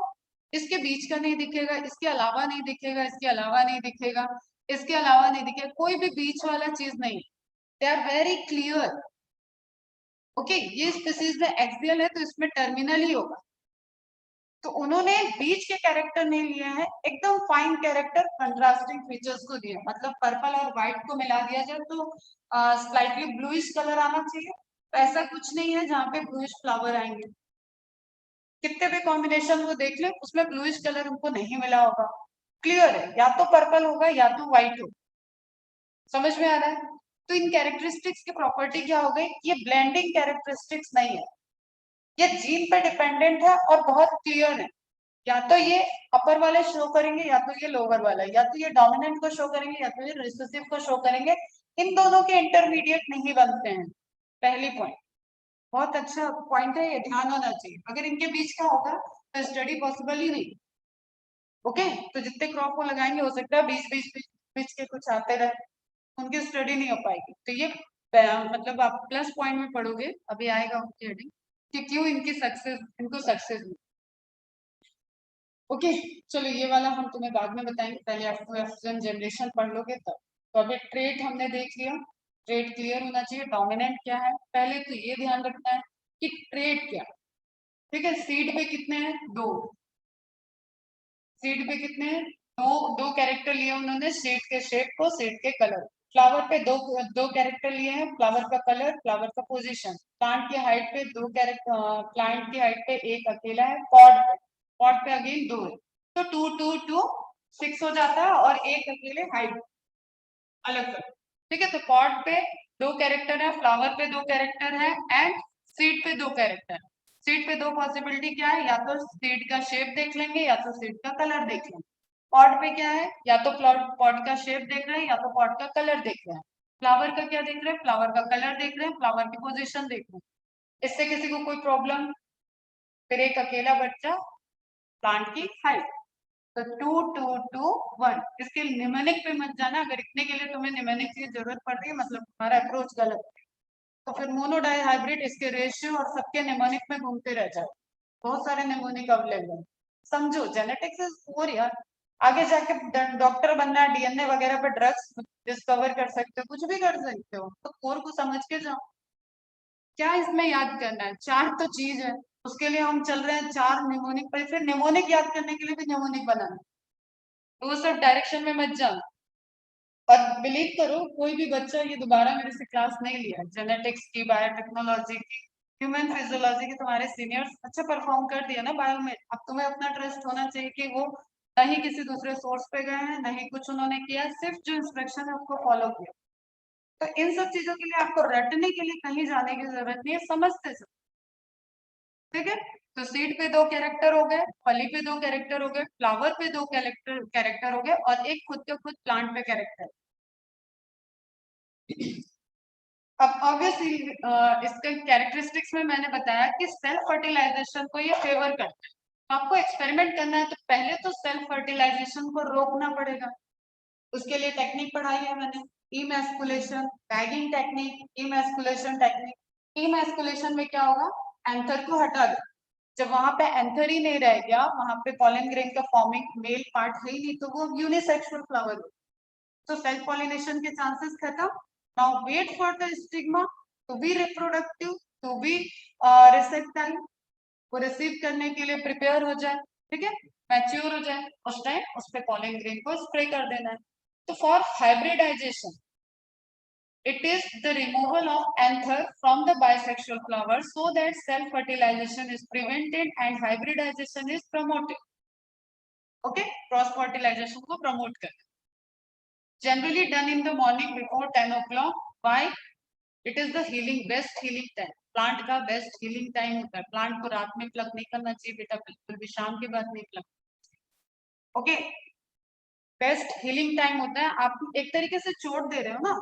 इसके बीच का नहीं दिखेगा, इसके अलावा नहीं दिखेगा, इसके अलावा नहीं दिखेगा, इसके अलावा नहीं दिखेगा, कोई भी बीच वाला चीज नहीं। They are very clear. Okay, ये स्पीसीज में एक्सियल है तो इसमें टर्मिनल ही होगा, तो उन्होंने बीच के कैरेक्टर नहीं लिए हैं, एकदम फाइन कैरेक्टर कंट्रास्टिंग फीचर्स को दिए, मतलब पर्पल और व्हाइट को मिला दिया जाए तो स्लाइटली ब्लूइश कलर आना चाहिए, तो ऐसा कुछ नहीं है जहाँ पे ब्लूइश फ्लावर आएंगे। कितने भी कॉम्बिनेशन वो देख ले, उसमें ब्लूइश कलर उनको नहीं मिला होगा। क्लियर है? या तो पर्पल होगा या तो व्हाइट होगा। समझ में आ रहा है? तो इन कैरेक्टरिस्टिक्स की प्रॉपर्टी क्या हो गई? ये ब्लेंडिंग कैरेक्टरिस्टिक्स नहीं है, ये जीन पे डिपेंडेंट है और बहुत क्लियर है। या तो ये अपर वाले शो करेंगे या तो ये लोअर वाला, या तो ये डोमिनेंट को शो करेंगे या तो ये रिसेसिव को शो करेंगे, इन दोनों के इंटरमीडिएट नहीं बनते हैं। पहली पॉइंट, बहुत अच्छा पॉइंट है, ये ध्यान होना चाहिए। अगर इनके बीच का होगा तो स्टडी पॉसिबल ही नहीं। ओके, तो जितने क्रॉप को लगाएंगे हो सकता है बीच बीच बीच बीच के कुछ आते रहे, उनकी स्टडी नहीं हो पाएगी। तो ये मतलब आप प्लस पॉइंट में पढ़ोगे, अभी आएगा उनकी हेडिंग कि क्यों इनकी सक्सेस, इनको सक्सेस मिली। ओके, चलो ये वाला हम तुम्हें बाद में बताएंगे, पहले आपको एफ्जन जनरेशन पढ़ लोगे तब। तो अभी ट्रेट हमने देख लिया, ट्रेट क्लियर होना चाहिए, डोमिनेंट क्या है पहले तो ये ध्यान रखना है कि ट्रेट क्या। ठीक है, सीड पे कितने हैं? दो। सीड पे कितने हैं? दो। दो कैरेक्टर लिए उन्होंने, सीड के शेप को, सीड के कलर। फ्लावर पे दो, दो कैरेक्टर लिए हैं, फ्लावर का कलर, फ्लावर का पोजीशन। प्लांट की हाइट पे दो कैरेक्टर, प्लांट की हाइट पे एक अकेला है, पॉट पे, पॉट पे अगेन दो है, तो टू टू टू सिक्स हो जाता है, और एक अकेले हाइट अलग कर। ठीक है, तो पॉट पे दो कैरेक्टर है, फ्लावर पे दो कैरेक्टर है, एंड सीड पे दो कैरेक्टर। सीड पे दो पॉसिबिलिटी क्या है, या तो सीड का शेप देख लेंगे या तो सीड का कलर देख लेंगे। पॉट पे क्या है, या तो पॉट का शेप देख रहे हैं या तो पॉट का कलर देख रहे हैं। फ्लावर का क्या देख रहे हैं? फ्लावर का कलर देख रहे हैं, फ्लावर की पोजीशन देख रहे हैं। इससे किसी को कोई प्रॉब्लम? फिर एक अकेला बच्चा प्लांट की हाइट, तो 2 2 2 1। इसके निमोनिक पे मत जाना, अगर इतने के लिए तुम्हें निमोनिक की जरूरत पड़ रही है मतलब तुम्हारा अप्रोच गलत है। तो फिर मोनोडाई हाइब्रिड इसके रेशियो और सबके निमोनिक में घूमते रह जाओ, बहुत सारे निमोनिक अवेलेबल है। समझो जेनेटिक्स इज पुअर यार, आगे जाके डॉक्टर बनना है, डीएनए वगैरह पे ड्रग्स डिस्कवर कर सकते हो, कुछ भी कर सकते हो, तो कोर को समझ के जाओ। क्या इसमें याद करना है, चार तो चीज है, उसके लिए हम चल रहे हैं चार निमोनिक पर, फिर निमोनिक याद करने के लिए भी निमोनिक बनाना, तो वो सब डायरेक्शन में मत जाओ। और बिलीव करो कोई भी बच्चा ये दोबारा मेरे से क्लास नहीं लिया, जेनेटिक्स की, बायोटेक्नोलॉजी की, ह्यूमन फिजियोलॉजी की, तुम्हारे सीनियर्स अच्छा परफॉर्म कर दिया ना बायो में, अब तुम्हें अपना ट्रस्ट होना चाहिए कि वो न ही किसी दूसरे सोर्स पे गए हैं, न ही कुछ उन्होंने किया, सिर्फ जो इंस्ट्रक्शन है उसको फॉलो किया। तो इन सब चीजों के लिए आपको रटने के लिए कहीं जाने की जरूरत नहीं है, समझते सब। ठीक है, तो सीड पे दो कैरेक्टर हो गए, फली पे दो कैरेक्टर हो गए, फ्लावर पे दो कैरेक्टर हो गए, और एक खुद के खुद प्लांट पे कैरेक्टर। अब ऑब्वियसली इसके कैरेक्टरिस्टिक्स में मैंने बताया कि सेल्फ फर्टिलाइजेशन को ये फेवर करता है। आपको एक्सपेरिमेंट करना है तो पहले तो सेल्फ फर्टिलाइजेशन को रोकना पड़ेगा, उसके लिए टेक्निक पढ़ाई है मैंने, emasculation, bagging technique, emasculation technique. Emasculation में क्या होगा, एंथर को हटा दो, जब वहां पे एंथर ही नहीं रह गया, वहां पे पॉलन ग्रेन का फॉर्मिंग मेल पार्ट है ही नहीं, तो वो यूनिसेक्सुअल फ्लावर हो, तो सेल्फ पॉलिनेशन के चांसेस खत्म। Now wait for the stigma to be reproductive, to be receptive, वो रिसीव करने के लिए प्रिपेयर हो जाए, ठीक है, मैच्योर हो जाए, उस टाइम उस पे पॉलन ग्रेन को स्प्रे कर देना है। तो for hybridisation it is the removal of anther from the bisexual flower so that self fertilization is prevented and hybridization is promoted. Okay, cross fertilization को promote करना, generally done in the morning before 10 o'clock. Why? It is the healing, best healing time, plant का best healing time होता है। Plant को रात में plug नहीं करना चाहिए बेटा, बिल्कुल भी शाम के बाद नहीं plug. Okay, best healing time होता है। आप एक तरीके से चोट दे रहे हो ना,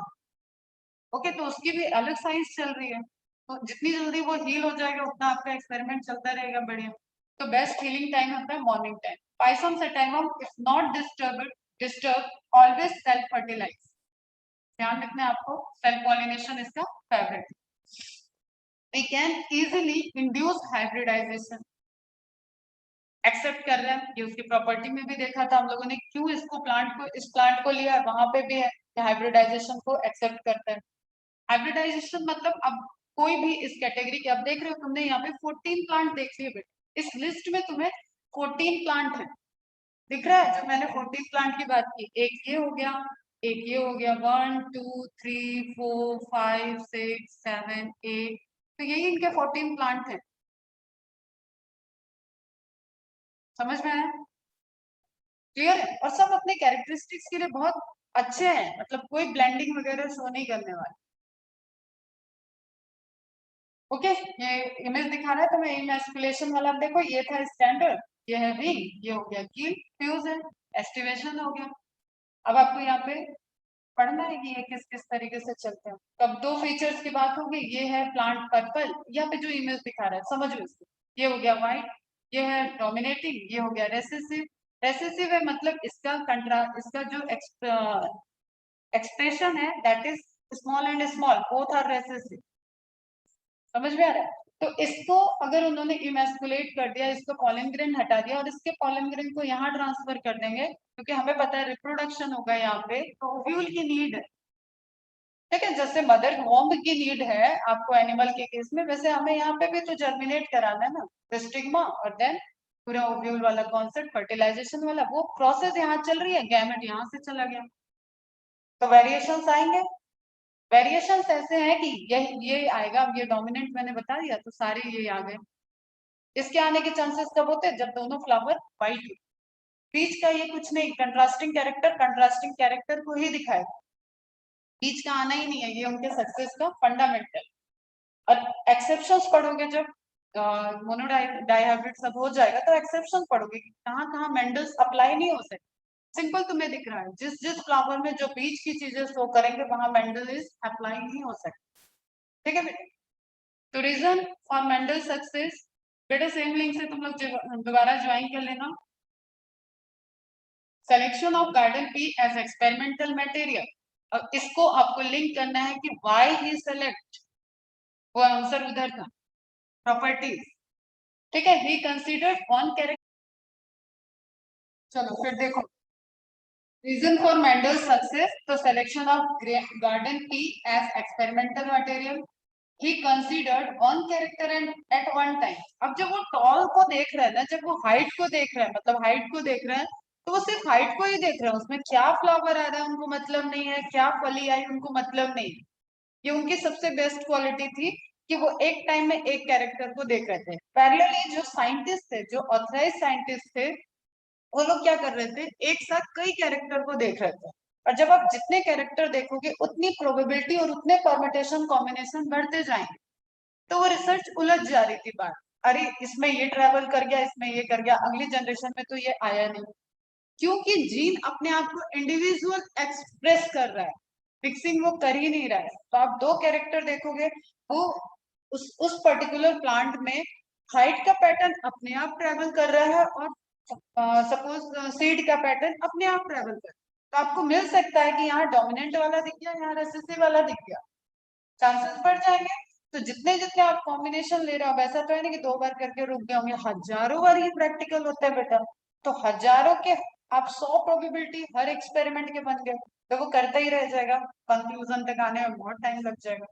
ओके, तो उसकी भी अलग साइंस चल रही है, तो जितनी जल्दी वो हील हो जाएगा उतना आपका एक्सपेरिमेंट चलता रहेगा बढ़िया। तो बेस्ट हीलिंग टाइम होता है morning time. Pisum sativum if not disturb always self fertilise, ध्यान रखना है आपको, सेल्फ पॉलिनेशन इसका favourite. We can easily induce hybridisation, accept कर रहे हैं, ये उसकी प्रॉपर्टी में भी देखा था हम लोगों ने, क्यों इसको प्लांट को, इस प्लांट को लिया, वहां पे भी है हाइब्रिडाइजेशन को एक्सेप्ट करते हैं। हाइब्रिडाइजेशन मतलब अब कोई भी इस कैटेगरी के, अब देख रहे हो तुमने यहाँ पे 14 प्लांट देख लिए बेटे, इस लिस्ट में तुम्हें 14 प्लांट है, दिख रहा है, जब मैंने 14 प्लांट की बात की, एक ये हो गया, एक ये हो गया, 1 2 3 4 5 6 7 8, तो यही इनके 14 प्लांट है। समझ में आया, क्लियर है, और सब अपने कैरेक्टरिस्टिक्स के लिए बहुत अच्छे हैं, मतलब कोई ब्लेंडिंग वगैरह शो नहीं करने वाले। ओके, ये इमेज दिखा रहा है तो मैं इमेस्कुलेशन वाला, देखो ये था स्टैंडर्ड, ये है विंग, ये हो गया कील, फ्यूज है, एस्टिवेशन हो गया। अब आपको यहाँ पे पढ़ना है कि ये किस किस तरीके से चलते हैं। तब दो फीचर्स की बात होगी, ये है प्लांट पर्पल, यहाँ पे जो इमेज दिखा रहा है समझ लो इसको, ये हो गया व्हाइट, ये है डोमिनेटिंग, ये हो गया रेसेसिव। रेसेसिव है मतलब इसका इसका जो एक्सप्रेशन है that is small and small, both are recessive. समझ में आ रहा है, तो इसको अगर उन्होंने इमेस्कुलेट कर दिया, इसको पॉलन ग्रेन हटा दिया और इसके पॉलन ग्रेन को यहाँ ट्रांसफर कर देंगे, क्योंकि हमें पता है रिप्रोडक्शन होगा यहाँ पे, तो ओव्यूल की नीड है, ठीक है, जैसे मदर वॉम्ब की नीड है आपको एनिमल के केस में, वैसे हमें यहाँ पे भी तो जर्मिनेट कराना है ना, स्टिग्मा और देन पूरा ओव्यूल वाला कॉन्सेप्ट, फर्टिलाइजेशन वाला, वो प्रोसेस यहाँ चल रही है, गैमेट यहाँ से चला गया, तो वेरिएशंस आएंगे। वेरिएशंस ऐसे हैं कि ये आएगा, अब ये डोमिनेंट मैंने बता दिया तो सारे ये आ गए। इसके आने के चांसेस कब होते हैं, जब दोनों फ्लावर व्हाइट, बीच का ये कुछ नहीं, कंट्रास्टिंग कैरेक्टर को ही दिखाएगा, बीच का आना ही नहीं है, ये उनके सक्सेस का फंडामेंटल। और एक्सेप्शंस पढ़ोगे जब मोनोडाइहाइब्रिड सब हो जाएगा, तो एक्सेप्शन पढ़ोगे कि कहाँ कहाँ मेंडल्स अप्लाई नहीं हो सकते। सिंपल तुम्हें दिख रहा है, जिस जिस फ्लावर में जो बीच की चीजें शो करेंगे वहां मेंडल इज अप्लाई नहीं हो सकते, ठीक है बेटे। तो रीजन फॉर मेंडल सक्सेस, बेटा सेम लिंक से तुम लोग दोबारा ज्वाइन कर लेना। Selection of garden pea as experimental material, अब इसको आपको लिंक करना है कि व्हाई ही सेलेक्ट, वो आंसर उधर था, प्रॉपर्टीज। ठीक है, ही कंसीडर्ड ऑन कैरेक्टर। चलो फिर देखो, रीजन फॉर मेंडल सक्सेस, तो selection of garden pea as experimental material, he considered on character and at one time। अब जब वो टॉल को देख रहा है ना, जब वो हाइट को देख रहा है, मतलब हाइट को देख रहा है, तो वो सिर्फ हाइट को ही देख रहा है, उसमें क्या फ्लावर आ रहा है उनको मतलब नहीं है, क्या फली आई उनको मतलब नहीं है। ये उनकी सबसे बेस्ट क्वालिटी थी कि वो एक टाइम में एक कैरेक्टर को देख रहे थे। पैरेलली जो साइंटिस्ट थे, जो ऑथराइज साइंटिस्ट थे, वो लोग क्या कर रहे थे, एक साथ कई कैरेक्टर को देख रहे थे। और जब आप जितने कैरेक्टर देखोगे उतनी प्रोबेबिलिटी और उतने परमिटेशन कॉम्बिनेशन बढ़ते जाएंगे। तो वो रिसर्च उलझ जा रही थी बात, अरे इसमें ये ट्रेवल कर गया, इसमें ये कर गया, अगली जनरेशन में तो ये आया नहीं, क्योंकि जीन अपने आप को इंडिविजुअल एक्सप्रेस कर रहा है, फिक्सिंग वो कर ही नहीं रहा है। तो आप दो कैरेक्टर देखोगे, वो उस पर्टिकुलर प्लांट में हाइट का पैटर्न अपने आप ट्रेवल कर रहा है, और सपोज सीड का पैटर्न अपने आप ट्रेवल कर, तो आपको मिल सकता है कि यहाँ डोमिनेंट वाला दिख गया, यहाँ रेसेसिव वाला दिख गया, चांसेस बढ़ जाएंगे। तो जितने जितने आप कॉम्बिनेशन ले रहे हो, वैसा तो है नहीं कि दो बार करके रुक गए होंगे, हजारों बार ही प्रैक्टिकल होता है बेटा। तो हजारों के आप 100 प्रोबेबिलिटी हर एक्सपेरिमेंट के बन गए, तो वो करता ही रह जाएगा, कंक्लूजन तक आने में बहुत टाइम लग जाएगा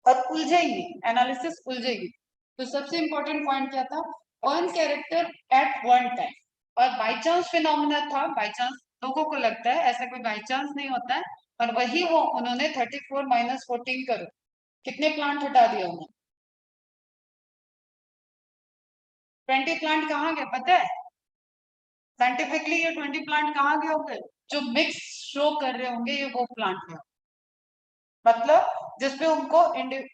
और उलझेगी, एनालिसिस उलझेगी। तो सबसे इंपॉर्टेंट पॉइंट क्या था, one character at one time. और बाई चांस फिनोमिना था, बाई चांस लोगों को लगता है, ऐसा कोई बाई चांस नहीं होता है। और वही वो उन्होंने 34 माइनस 14 करो, कितने प्लांट हटा दिया उन्होंने, 20 प्लांट कहाँ गए पता है, साइंटिफिकली ये 20 प्लांट कहाँ गए होंगे, जो मिक्स शो कर रहे होंगे ये वो प्लांट है, मतलब जिसपे उनको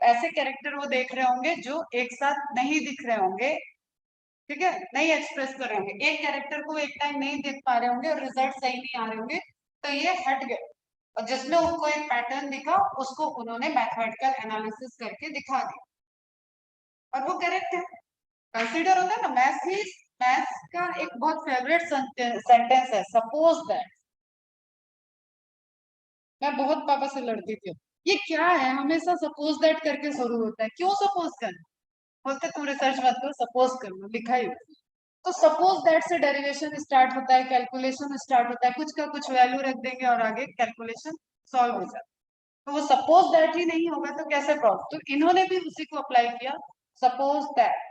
ऐसे कैरेक्टर वो देख रहे होंगे जो एक साथ नहीं दिख रहे होंगे, ठीक है, नहीं एक्सप्रेस कर रहे होंगे, एक कैरेक्टर को एक टाइम नहीं देख पा रहे होंगे और रिजल्ट सही नहीं आ रहे होंगे, तो ये हट गए। और जिसमें उनको एक पैटर्न दिखा, उसको उन्होंने मैथमेटिकल एनालिसिस करके दिखा दिया, और वो करेक्ट है, कंसीडर होता है ना। मैथ्स का एक बहुत फेवरेट सेंटेंस है, सपोज दैट। मैं बहुत पापा से लड़ती थी, ये क्या है, हमेशा सपोज दैट करके शुरू होता है, क्यों सपोज कर, बोलते तुम रिसर्च मत करो, सपोज कर लो, लिखा ही। तो सपोज दैट से डेरिवेशन स्टार्ट होता है, कैलकुलेशन स्टार्ट होता है, कुछ का कुछ वैल्यू रख देंगे और आगे कैलकुलेशन सॉल्व हो जाता है। तो वो सपोज दैट ही नहीं होगा तो कैसे प्रूव, तो इन्होंने भी उसी को अप्लाई किया, सपोज दैट।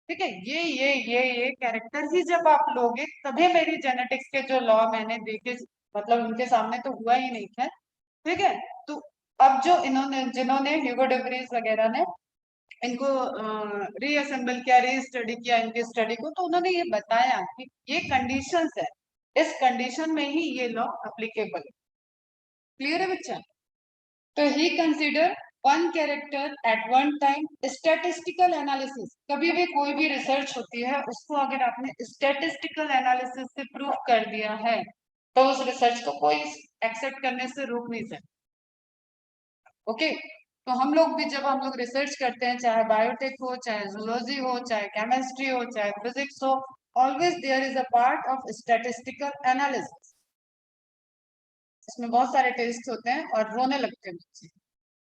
ठीक है, ये कैरेक्टर ही जब आप लोगे तभी मेरी जेनेटिक्स के जो लॉ मैंने देखे, मतलब उनके सामने तो हुआ ही नहीं था। ठीक है, तो अब जो इन्होंने, जिन्होंने ह्यूगो डिवरीज वगैरह ने इनको रीअसेंबल किया, रीस्टडी किया इनकी स्टडी को, तो उन्होंने ये बताया कि ये कंडीशंस है, इस कंडीशन में ही ये लॉ एप्लीकेबल है। क्लियर है बच्चा? तो he consider one character at one time, statistical analysis, कभी भी कोई भी रिसर्च होती है उसको अगर आपने स्टैटिस्टिकल एनालिसिस से प्रूव कर दिया है, तो उस रिसर्च को कोई एक्सेप्ट करने से रोक नहीं सकता। ओके, तो हम लोग भी जब हम लोग रिसर्च करते हैं, चाहे बायोटेक हो, चाहे जूलॉजी हो, चाहे केमिस्ट्री हो, चाहे फिजिक्स हो, always there is a part of statistical analysis. इसमें बहुत सारे टेस्ट होते हैं और रोने लगते हैं बच्चे,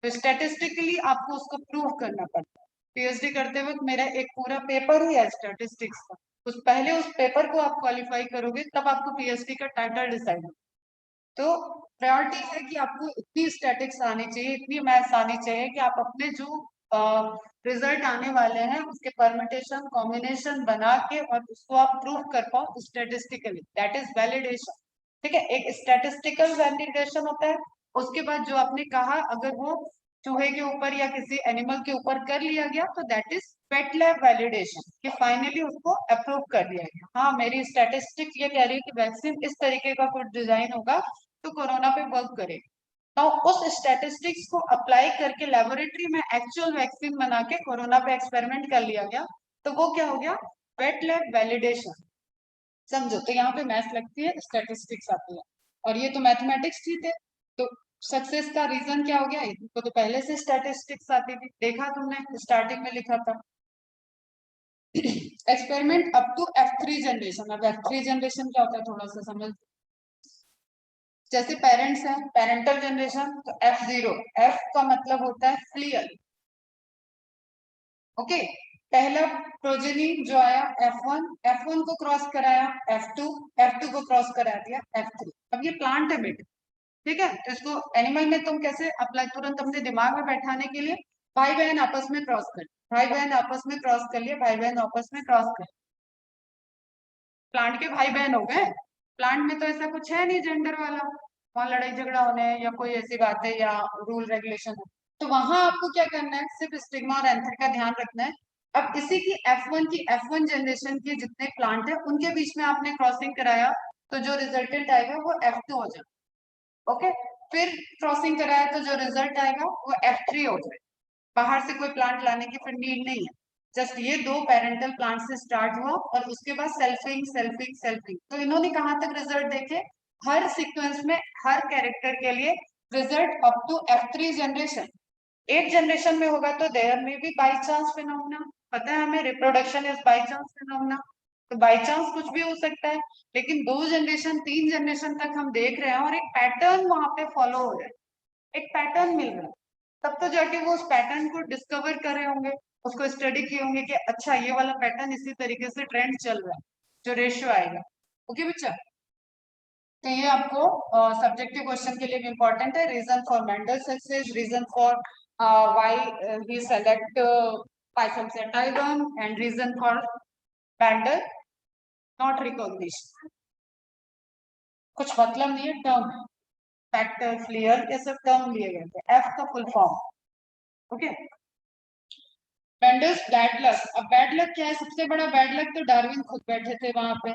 तो स्टैटिस्टिकली आपको उसको प्रूव करना पड़ता है। पीएचडी करते वक्त मेरा एक पूरा पेपर ही है स्टैटिस्टिक्स का, उस पहले उस पेपर को आप क्वालिफाई करोगे तब आपको पीएचडी का टाइटल डिसाइड हो। तो प्रायोरिटी है कि आपको इतनी स्टैटिक्स आनी चाहिए, इतनी मैथ्स आनी चाहिए कि आप अपने जो रिजल्ट आने वाले हैं उसके परमिटेशन कॉम्बिनेशन बना के और उसको आप प्रूव कर पाओ स्टैटिस्टिकली, दैट इज वैलिडेशन। ठीक है, एक स्टैटिस्टिकल वैलिडेशन होता है, उसके बाद जो आपने कहा अगर वो चूहे के ऊपर या किसी एनिमल के ऊपर कर लिया गया तो that is wet lab validation, कि फाइनली उसको अप्रूव कर दिया गया, हाँ मेरी स्टैटिस्टिक ये कह रही है कि वैक्सीन इस तरीके का कुछ डिजाइन होगा तो कोरोना पे वर्क करेगा। तो उस स्टैटिस्टिक्स को अप्लाई करके लेबोरेटरी में एक्चुअल वैक्सीन बना के कोरोना पे एक्सपेरिमेंट कर लिया गया, तो वो क्या हो गया, वेट लैब वैलिडेशन। समझो, तो यहाँ पे मैथ्स लगती है, स्टैटिस्टिक्स आती है, और ये तो मैथमेटिक्स ही थे। तो सक्सेस का रीजन क्या हो गया, इनको तो पहले से स्टैटिस्टिक्स आती थी, देखा तुमने स्टार्टिंग में लिखा था। Experiment up to F3 generation. अब F3 जनरेशन क्या होता है थोड़ा सा समझ। जैसे पेरेंट्स हैं, पेरेंटल जनरेशन, तो F0, F का मतलब होता है फ्लियल। ओके, पहला प्रोजेनी जो आया F1, F1 को क्रॉस कराया F2, F2 को क्रॉस करा दिया F3। अब ये प्लांट है बेटे, ठीक है। तो इसको एनिमल में तुम कैसे अप्लाई, तुरंत अपने दिमाग में बैठाने के लिए भाई बहन आपस में क्रॉस कर, भाई बहन आपस में क्रॉस कर लिए, भाई बहन आपस में क्रॉस कर, प्लांट के भाई बहन हो गए। प्लांट में तो ऐसा कुछ है नहीं जेंडर वाला, वहां लड़ाई झगड़ा होने या कोई ऐसी बात है या रूल रेगुलेशन है, तो वहां आपको क्या करना है, सिर्फ स्टिग्मा और एंथर का ध्यान रखना है। अब इसी की F1 जनरेशन के जितने प्लांट है उनके बीच में आपने क्रॉसिंग कराया, तो जो रिजल्टेंट आएगा वो F2 हो जाए। ओके, फिर क्रॉसिंग कराया तो जो रिजल्ट आएगा वो F3 हो जाए। बाहर से कोई प्लांट लाने की फिर नीड नहीं है, जस्ट ये दो पेरेंटल प्लांट से स्टार्ट हुआ और उसके बाद सेल्फिंग सेल्फिंग सेल्फिंग। तो इन्होंने कहां तक रिजल्ट देखे, हर सीक्वेंस में हर कैरेक्टर के लिए result up to F3 generation. एक जनरेशन में होगा तो देयर में भी बाई चांस फिनोमेना, पता है हमें reproduction is by chance phenomena, तो बाई चांस कुछ भी हो सकता है। लेकिन 2 जनरेशन 3 जनरेशन तक हम देख रहे हैं और एक पैटर्न वहां पे फॉलो हो रहा है, एक पैटर्न मिल रहा है। तब तो जाके वो उस पैटर्न को डिस्कवर कर रहे होंगे, उसको स्टडी किए होंगे कि अच्छा ये वाला पैटर्न इसी तरीके से ट्रेंड चल रहा है, जो रेशियो आएगा। ओके बच्चा, तो ये आपको सब्जेक्टिव क्वेश्चन के लिए भी इंपॉर्टेंट है। Reason for Mendel success, reason for why he select Pisum sativum, and reason for Mendel not recognition. कुछ मतलब नहीं है टर्म, फैक्टर, फ्लेयर, ये सब टर्म लिए गए थे, एफ का full form. Okay, Mendel's bad luck. अब बैड लक क्या है, सबसे बड़ा बैड लक तो डार्विन खुद बैठे थे वहां पे,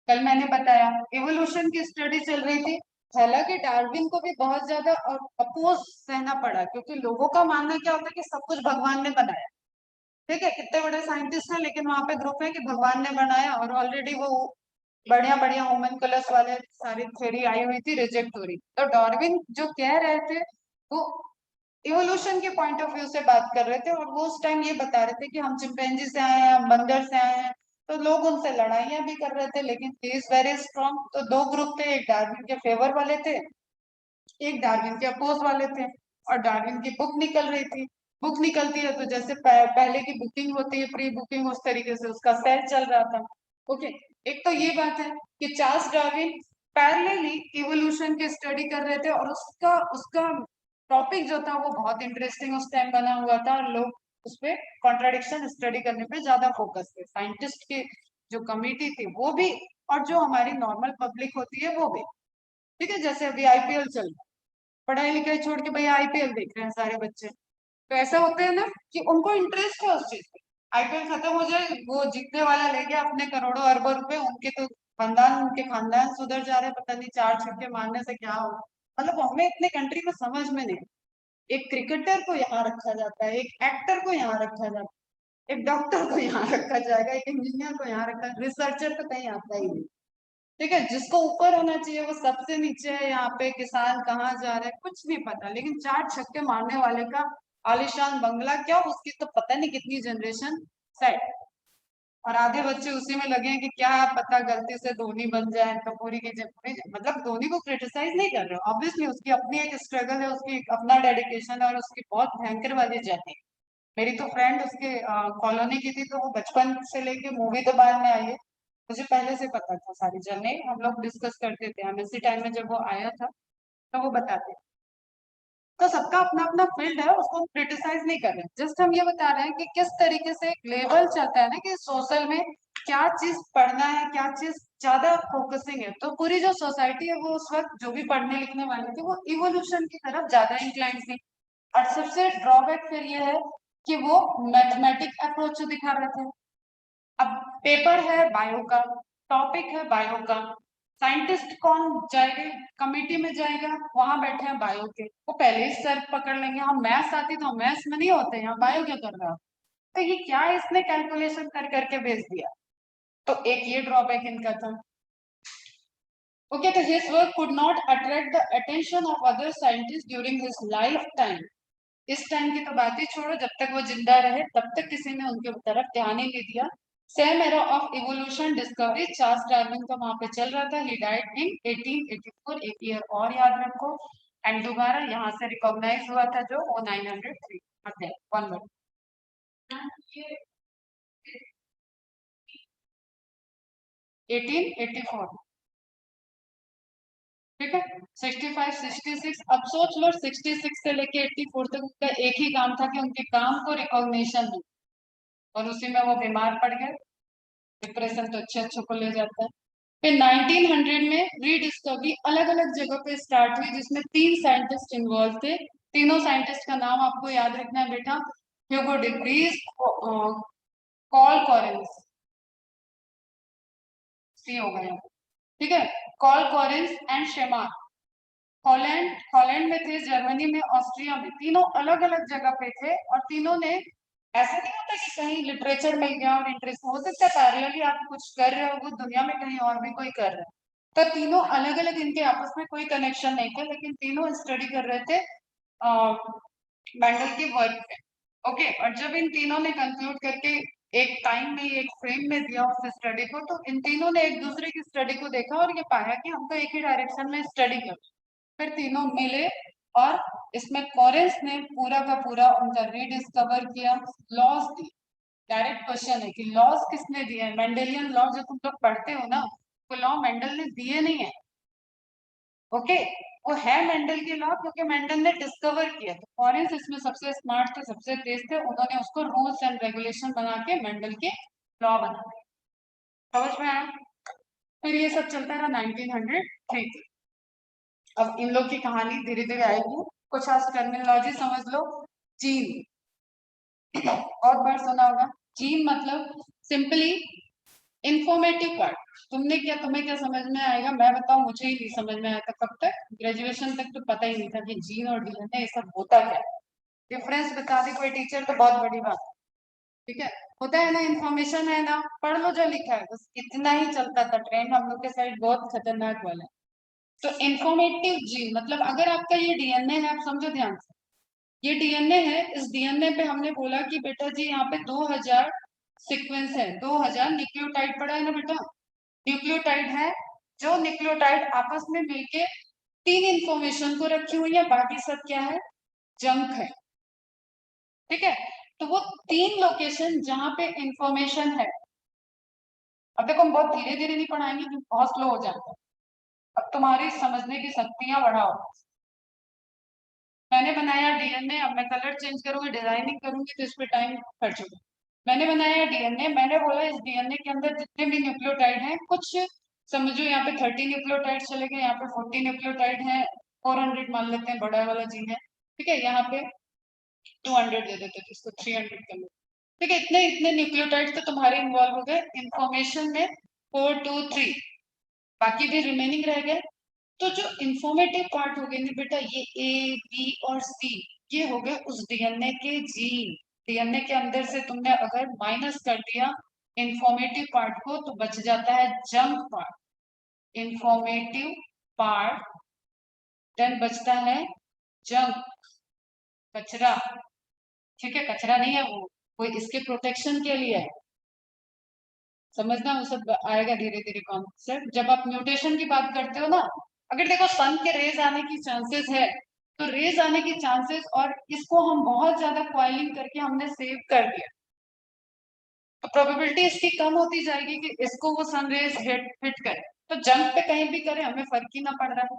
कल मैंने बताया इवोल्यूशन की स्टडी चल रही थी। हालांकि डार्विन को भी बहुत ज्यादा अपोज सहना पड़ा, क्योंकि लोगों का मानना क्या होता है कि सब कुछ भगवान ने बनाया। ठीक है, कितने बड़े साइंटिस्ट हैं, लेकिन वहां पे ग्रुप है कि भगवान ने बनाया, और ऑलरेडी वो बढ़िया बढ़िया वुमेन कलर्स वाले सारी थ्योरी आई हुई थी, रिजेक्ट हो रही। तो डार्विन जो कह रहे थे वो इवोल्यूशन के पॉइंट ऑफ व्यू से बात कर रहे थे, और वो उस टाइम ये बता रहे थे कि हम चिंपैंजी से आए हैं, हम बंदर से आए हैं। तो लोग उनसे लड़ाइयां भी कर रहे थे, लेकिन ही इज वेरी स्ट्रॉन्ग। तो दो ग्रुप थे, एक डार्विन के फेवर वाले थे, एक डार्विन के अपोज वाले थे। और डार्विन की बुक निकल रही थी, बुक निकलती है तो जैसे पहले की बुकिंग होती है प्री बुकिंग, उस तरीके से उसका सेल चल रहा था। ओके, एक तो ये बात है कि चार्ल्स डार्विन पैरेलली इवोल्यूशन की स्टडी कर रहे थे, और उसका उसका टॉपिक जो था वो बहुत इंटरेस्टिंग उस टाइम बना हुआ था, और लोग उस पर कॉन्ट्राडिक्शन स्टडी करने पे ज्यादा फोकस थे, साइंटिस्ट की जो कमिटी थी वो भी, और जो हमारी नॉर्मल पब्लिक होती है वो भी। ठीक है, जैसे अभी IPL चल रहा है, पढ़ाई लिखाई छोड़ के भैया IPL देख रहे हैं सारे बच्चे, तो ऐसा होता है ना कि उनको इंटरेस्ट है उस चीज में। IPL खत्म हो जाए, वो जीतने वाला ले गया अपने करोड़ों अरबों रुपए, उनके तो खानदान, उनके खानदान सुधर जा रहे हैं, पता नहीं 4 छक्के मारने से क्या हो। मतलब हमें अपने कंट्री में समझ में नहीं, एक क्रिकेटर को यहाँ रखा जाता है, एक एक्टर को यहाँ रखा जाता है, एक डॉक्टर को यहाँ रखा जाएगा, एक इंजीनियर को यहाँ रखा, रिसर्चर तो कहीं आता ही नहीं। ठीक है, जिसको ऊपर होना चाहिए वो सबसे नीचे है। यहाँ पे किसान कहाँ जा रहे हैं कुछ नहीं पता, लेकिन 4 छक्के मारने वाले का आलिशान बंगला क्या, उसकी तो पता नहीं कितनी जनरेशन सेट। और आधे बच्चे उसी में लगे हैं कि क्या पता गलती से धोनी बन जाए तो पूरी की पूरी, मतलब धोनी को क्रिटिसाइज नहीं कर रहे हो, ऑब्वियसली उसकी अपनी एक स्ट्रगल है, उसकी अपना डेडिकेशन है, और उसकी बहुत भयंकर वाली जर्नी। मेरी तो फ्रेंड उसके कॉलोनी की थी, तो वो बचपन से लेके मूवी तो बाद में आई है, मुझे पहले से पता था सारी जर्नी, हम लोग डिस्कस करते थे, हम इसी टाइम में जब वो आया था तो वो बताते। तो सबका अपना अपना फील्ड है, उसको क्रिटिसाइज नहीं कर रहे हैं, जस्ट हम ये बता रहे हैं कि किस तरीके से एक लेवल चलता है ना कि सोशल में क्या चीज पढ़ना है, क्या चीज ज्यादा फोकसिंग है। तो पूरी जो सोसाइटी है वो उस वक्त जो भी पढ़ने लिखने वाले थे वो इवोल्यूशन की तरफ ज्यादा इंक्लाइन थी। और सबसे ड्रॉबैक फिर ये है कि वो मैथमेटिक अप्रोच दिखा रहे थे। अब पेपर है बायो का, टॉपिक है बायो का, साइंटिस्ट कौन जाएगा, कमेटी में जाएगा, वहां बैठे हैं बायो के, वो पहले ही सर पकड़ लेंगे, हम मैथ्स आती तो मैथ्स में नहीं होते, यहाँ बायो क्या कर रहा हो, तो ये क्या इसने कैलकुलेशन कर करके भेज दिया। तो एक ये ड्रॉबैक इनका था। ओके, तो his work could not attract the attention of other scientist during his life time. इस टाइम की तो बात ही छोड़ो, जब तक वो जिंदा रहे तब तक किसी ने उनके तरफ ध्यान ही नहीं दिया। Same era of evolution discovery, Charles Darwin का वहां पे चल रहा था। ही डाइड इन 1884, एक ईयर और याद रखो। एंड दोबारा यहाँ से रिकॉग्नाइज हुआ था जो वो 903 है। 1884, ठीक है। 65 66, अब सोच लो 66 से लेके 84 तक उनका एक ही काम था कि उनके काम को रिकॉग्निशन दी, और उसी में वो बीमार पड़ गए। डिप्रेशन तो अच्छे अच्छे को ले जाता है। फिर 1900 में रीडिस्कवरी अलग अलग जगह पे स्टार्ट हुई, जिसमें 3 साइंटिस्ट इन्वॉल्व थे। तीनों साइंटिस्ट का नाम आपको याद रखना है बेटा, Hugo de Vries, Carl Correns, सी हो गया, ठीक है। कॉल कॉरेंस एंड शेमार, हॉलैंड हॉलैंड में थे, जर्मनी में, ऑस्ट्रिया में, तीनों अलग अलग जगह पे थे। और तीनों ने, ऐसा नहीं होता कि कहीं लिटरेचर मिल गया और इंटरेस्ट, हो सकता है पैरेलली आप कुछ कर रहे हो वो दुनिया में कहीं और भी कोई कर रहा है। तो तीनों अलग अलग, इनके आपस में कोई कनेक्शन नहीं थे, लेकिन तीनों स्टडी कर रहे थे मेंडल के वर्क पे। ओके, और जब इन तीनों ने कंक्लूड करके एक टाइम में, एक फ्रेम में दिया उस स्टडी को, तो इन तीनों ने एक दूसरे की स्टडी को देखा और ये पाया कि हमको एक ही डायरेक्शन में स्टडी कर। फिर तीनों मिले और इसमें कॉरेंस ने पूरा का पूरा उनका रीडिस्कवर किया, लॉज दी। डायरेक्ट क्वेश्चन है कि लॉज किसने दिए हैं? मेंडेलियन लॉ जो तुम लोग पढ़ते हो ना, वो लॉ मेंडल ने दिए नहीं है। ओके, वो है मेंडल के लॉ क्योंकि मेंडल ने डिस्कवर किया। तो कॉरेंस इसमें सबसे स्मार्ट थे, सबसे तेज थे, उन्होंने उसको रूल्स एंड रेगुलेशन बना के मेंडल के लॉ बना दिए। समझ में आया? फिर ये सब चलता रहा 1903 तक। अब इन लोग की कहानी धीरे धीरे आएगी। कुछ आज टर्मिनोलॉजी समझ लो। जीन, बहुत बार सुना होगा। जीन मतलब सिंपली इंफॉर्मेटिव पार्ट। तुम्हें क्या समझ में आएगा, मैं बताऊं, मुझे ही नहीं समझ में आया था कब तक, ग्रेजुएशन तक तो पता ही नहीं था कि जीन और डीएनए ये सब होता क्या है। डिफरेंस बता दे कोई टीचर तो बहुत बड़ी बात है, ठीक है। होता है ना, इंफॉर्मेशन है ना, पढ़ लो जो लिखा है, बस इतना ही चलता था ट्रेंड हम लोग के साइड, बहुत खतरनाक वाला है। तो इंफॉर्मेटिव जीन मतलब, अगर आपका ये डीएनए है, आप समझो ध्यान से, ये डीएनए है, इस डीएनए पे हमने बोला कि बेटा जी यहाँ पे 2000 सीक्वेंस है, 2000 न्यूक्लियोटाइड पड़ा है ना बेटा, न्यूक्लियोटाइड है। जो न्यूक्लियोटाइड आपस में मिलके 3 इंफॉर्मेशन को रखी हुई है, बाकी सब क्या है? जंक है, ठीक है। तो वो 3 लोकेशन जहां पे इंफॉर्मेशन है, अब देखो हम बहुत धीरे धीरे नहीं पढ़ाएंगे क्योंकि बहुत स्लो हो जाता है। अब तुम्हारी समझने की शक्तियां बढ़ाओ। मैंने बनाया डीएनए, अब मैं कलर चेंज करूंगी, डिजाइनिंग करूंगी, तो इस पे टाइम खर्च होगा। मैंने बनाया डीएनए, मैंने बोला इस डीएनए के अंदर जितने भी न्यूक्लियोटाइड हैं, कुछ समझो यहाँ पे 30 न्यूक्लियोटाइड चले गए, यहाँ पे 40 न्यूक्लियोटाइड है, 400 मान लेते हैं, बड़ा वाला जीन है, ठीक है। यहाँ पे 200 दे देते तो इसको 300 कर लो, ठीक है। इतने इतने न्यूक्लियोटाइड तो तुम्हारे इन्वॉल्व हो गए इंफॉर्मेशन में, 423, बाकी भी रिमेनिंग रह गए। तो जो इंफॉर्मेटिव पार्ट हो गए ना बेटा, ये ए बी और सी, ये हो गए उस डीएनए के जीन। डीएनए के अंदर से तुमने अगर माइनस कर दिया इंफॉर्मेटिव पार्ट को, तो बच जाता है junk part. Informative part, then बचता है जंक, कचरा, ठीक है। कचरा नहीं है वो इसके प्रोटेक्शन के लिए है। समझना, वो सब आएगा धीरे धीरे कॉन्सेप्ट जब आप म्यूटेशन की बात करते हो ना। अगर देखो सन के रेज आने की चांसेस है, तो रेज आने की चांसेस, और इसको हम बहुत ज्यादा क्वाइलिंग करके हमने सेव कर दिया, तो प्रोबेबिलिटी इसकी कम होती जाएगी कि इसको वो सन रेज हिट करे। तो जंक पे कहीं भी करे हमें फर्क ही ना पड़ रहा है।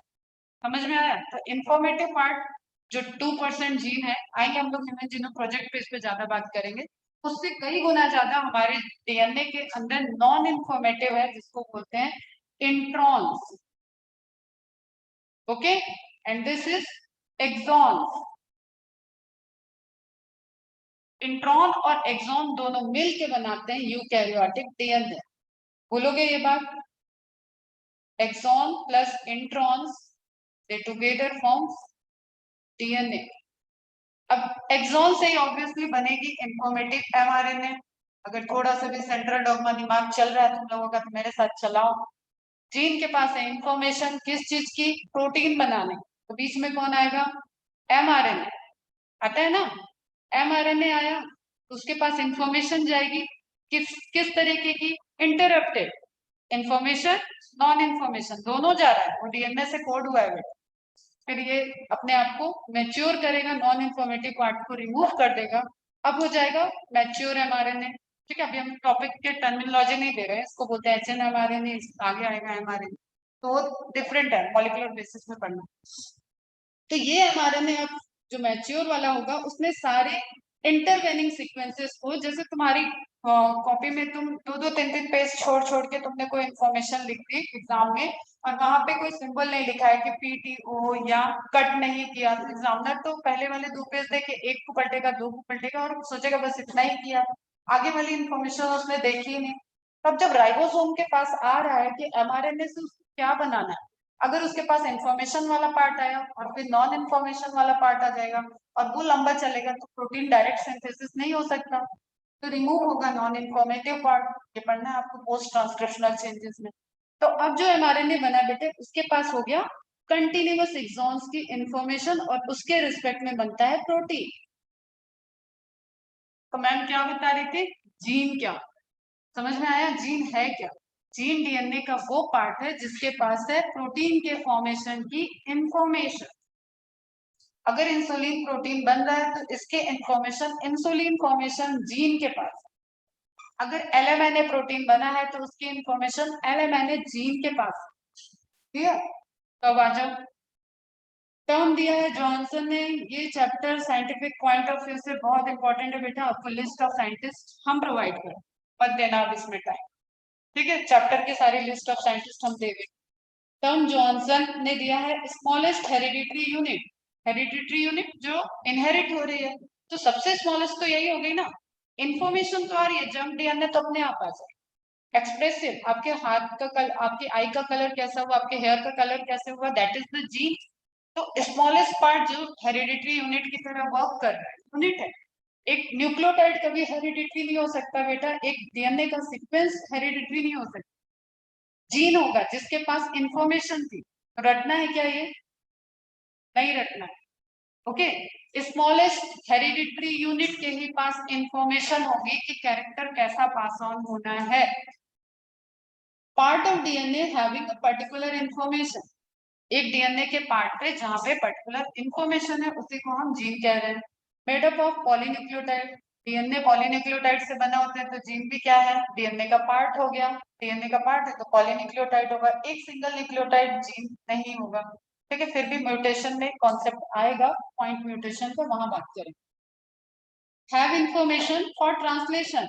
समझ में आया? तो इंफॉर्मेटिव पार्ट जो 2% जीन है, आएंगे हम लोग ह्यूमन जीनोम प्रोजेक्ट पे इस पे ज्यादा बात करेंगे, उससे कई गुना ज्यादा हमारे डीएनए के अंदर नॉन इंफॉर्मेटिव है, जिसको बोलते हैं introns. Okay, and this is exons. Intron और एक्सॉन दोनों मिल के बनाते हैं यूकैरियोटिक डीएनए। भूलोगे ये बात? Exon plus introns, they together forms DNA. अब एक्सॉन से ही ऑब्वियसली बनेगी इंफॉर्मेटिव एमआरएनए। अगर थोड़ा सा भी सेंट्रल डॉगमा दिमाग चल रहा है तुम लोगों का, तो मेरे साथ चलाओ। जीन के पास है इंफॉर्मेशन किस चीज की? प्रोटीन बनाने, तो बीच में कौन आएगा? एमआरएनए आता है ना। एमआरएनए आया तो उसके पास इंफॉर्मेशन जाएगी, किस तरीके की? इंटरप्टेड इंफॉर्मेशन, नॉन इंफॉर्मेशन दोनों जा रहा है, वो डीएनए से कोड हुआ है बेटा। फिर ये अपने आप को मैच्योर करेगा, नॉन इंफॉर्मेटिव पार्ट को रिमूव कर देगा, अब हो जाएगा मैच्योर एमआरएनए। ठीक है, अभी हम टॉपिक के टर्मिनोलॉजी नहीं दे रहे हैं, इसको बोलते हैं एचएनएमआरएनए, आगे आएगा एमआरएनए, तो वो डिफरेंट है, मॉलिक्यूलर बेसिस में पढ़ना। तो ये एमआरएनए अब जो मैच्योर वाला होगा उसमें सारे इंटरवेनिंग सीक्वेंसेस को, जैसे तुम्हारी कॉपी में तुम दो दो तीन तीन पेज छोड़ छोड़ के तुमने कोई इन्फॉर्मेशन लिख दी एग्जाम में, और वहां पे कोई सिंबल नहीं लिखा है कि पीटीओ या कट नहीं किया, तो एग्जामिनर तो पहले वाले 2 पेज देखे, एक को पलटेगा, 2 को पलटेगा और सोचेगा बस इतना ही किया, आगे वाली इन्फॉर्मेशन उसने देखी ही नहीं। तब जब राइबोसोम के पास आ रहा है कि एमआरएनए से उसको क्या बनाना है, अगर उसके पास इंफॉर्मेशन वाला पार्ट आया और फिर नॉन इंफॉर्मेशन वाला पार्ट आ जाएगा और वो लंबा चलेगा, तो प्रोटीन डायरेक्ट सिंथेसिस नहीं हो सकता, तो रिमूव होगा नॉन इंफॉर्मेटिव पार्ट। ये पढ़ना है आपको पोस्ट ट्रांसक्रिप्शनल चेंजेस में। तो अब जो एमआरएनए बना बेटे, उसके पास हो गया कंटिन्यूअस एक्सॉन्स की इंफॉर्मेशन और उसके रिस्पेक्ट में बनता है प्रोटीन। तो मैम क्या बता रही थी, जीन क्या, समझ में आया? जीन है क्या? जीन डीएनए का वो पार्ट है जिसके पास है प्रोटीन के फॉर्मेशन की इंफॉर्मेशन। अगर इंसुलिन प्रोटीन बन रहा है तो इसके इंफॉर्मेशन, इंसुलिन फॉर्मेशन जीन के पास। अगर एलएमएनए प्रोटीन बना है तो उसकी इंफॉर्मेशन एलएमएनए जीन के पास। ठीक है, तो अब आ जाओ, टर्म दिया है जॉनसन ने, ये chapter scientific point of view से बहुत इंपॉर्टेंट है बेटा, आपको लिस्ट ऑफ साइंटिस्ट हम प्रोवाइड करें, मत देना अब इसमें टाइम। ठीक है, चैप्टर की सारी लिस्ट ऑफ साइंटिस्ट हम दे गए। टर्म जॉनसन ने दिया है smallest hereditary unit, hereditary unit जो इनहेरिट हो रही है, तो सबसे स्मॉलेस्ट तो यही हो गई ना, इन्फॉर्मेशन तो आ रही है, जंप डीएनए तो अपने आप आ जाए। एक्सप्रेसिव, आपके हाथ का कलर, आपकी आई का कलर कैसा हुआ, आपके हेयर का कलर कैसे हुआ, दैट इज द जीन। तो स्मॉलेस्ट पार्ट जो हेरिडिटरी यूनिट की तरह वर्क कर रहा है, यूनिट है। एक न्यूक्लियोटाइड कभी हेरिडिटरी नहीं हो सकता बेटा, एक डीएनए का सीक्वेंस हेरिडिटरी नहीं हो सकता, जीन होगा जिसके पास इंफॉर्मेशन थी। रटना है क्या ये? नहीं रटना है। ओके, स्मॉलेस्ट हेरिडिटरी यूनिट के ही पास इंफॉर्मेशन होगी कि कैरेक्टर कैसा पास ऑन होना है। Part of DNA having a particular information, एक डीएनए के पार्ट पे जहां पे पर्टिकुलर इंफॉर्मेशन है उसी को हम जीन कह रहे हैं। Made up of polynucleotide, DNA polynucleotide से बना होता है, तो जीन भी क्या है, डीएनए का पार्ट हो गया, डीएनए का पार्ट है तो पॉलीन्यूक्लियोटाइड होगा, एक सिंगल न्यूक्लियोटाइड जीन नहीं होगा। ठीक है, फिर भी म्यूटेशन में कॉन्सेप्ट आएगा, पॉइंट म्यूटेशन को वहां बात करें। हैव इंफॉर्मेशन फॉर ट्रांसलेशन,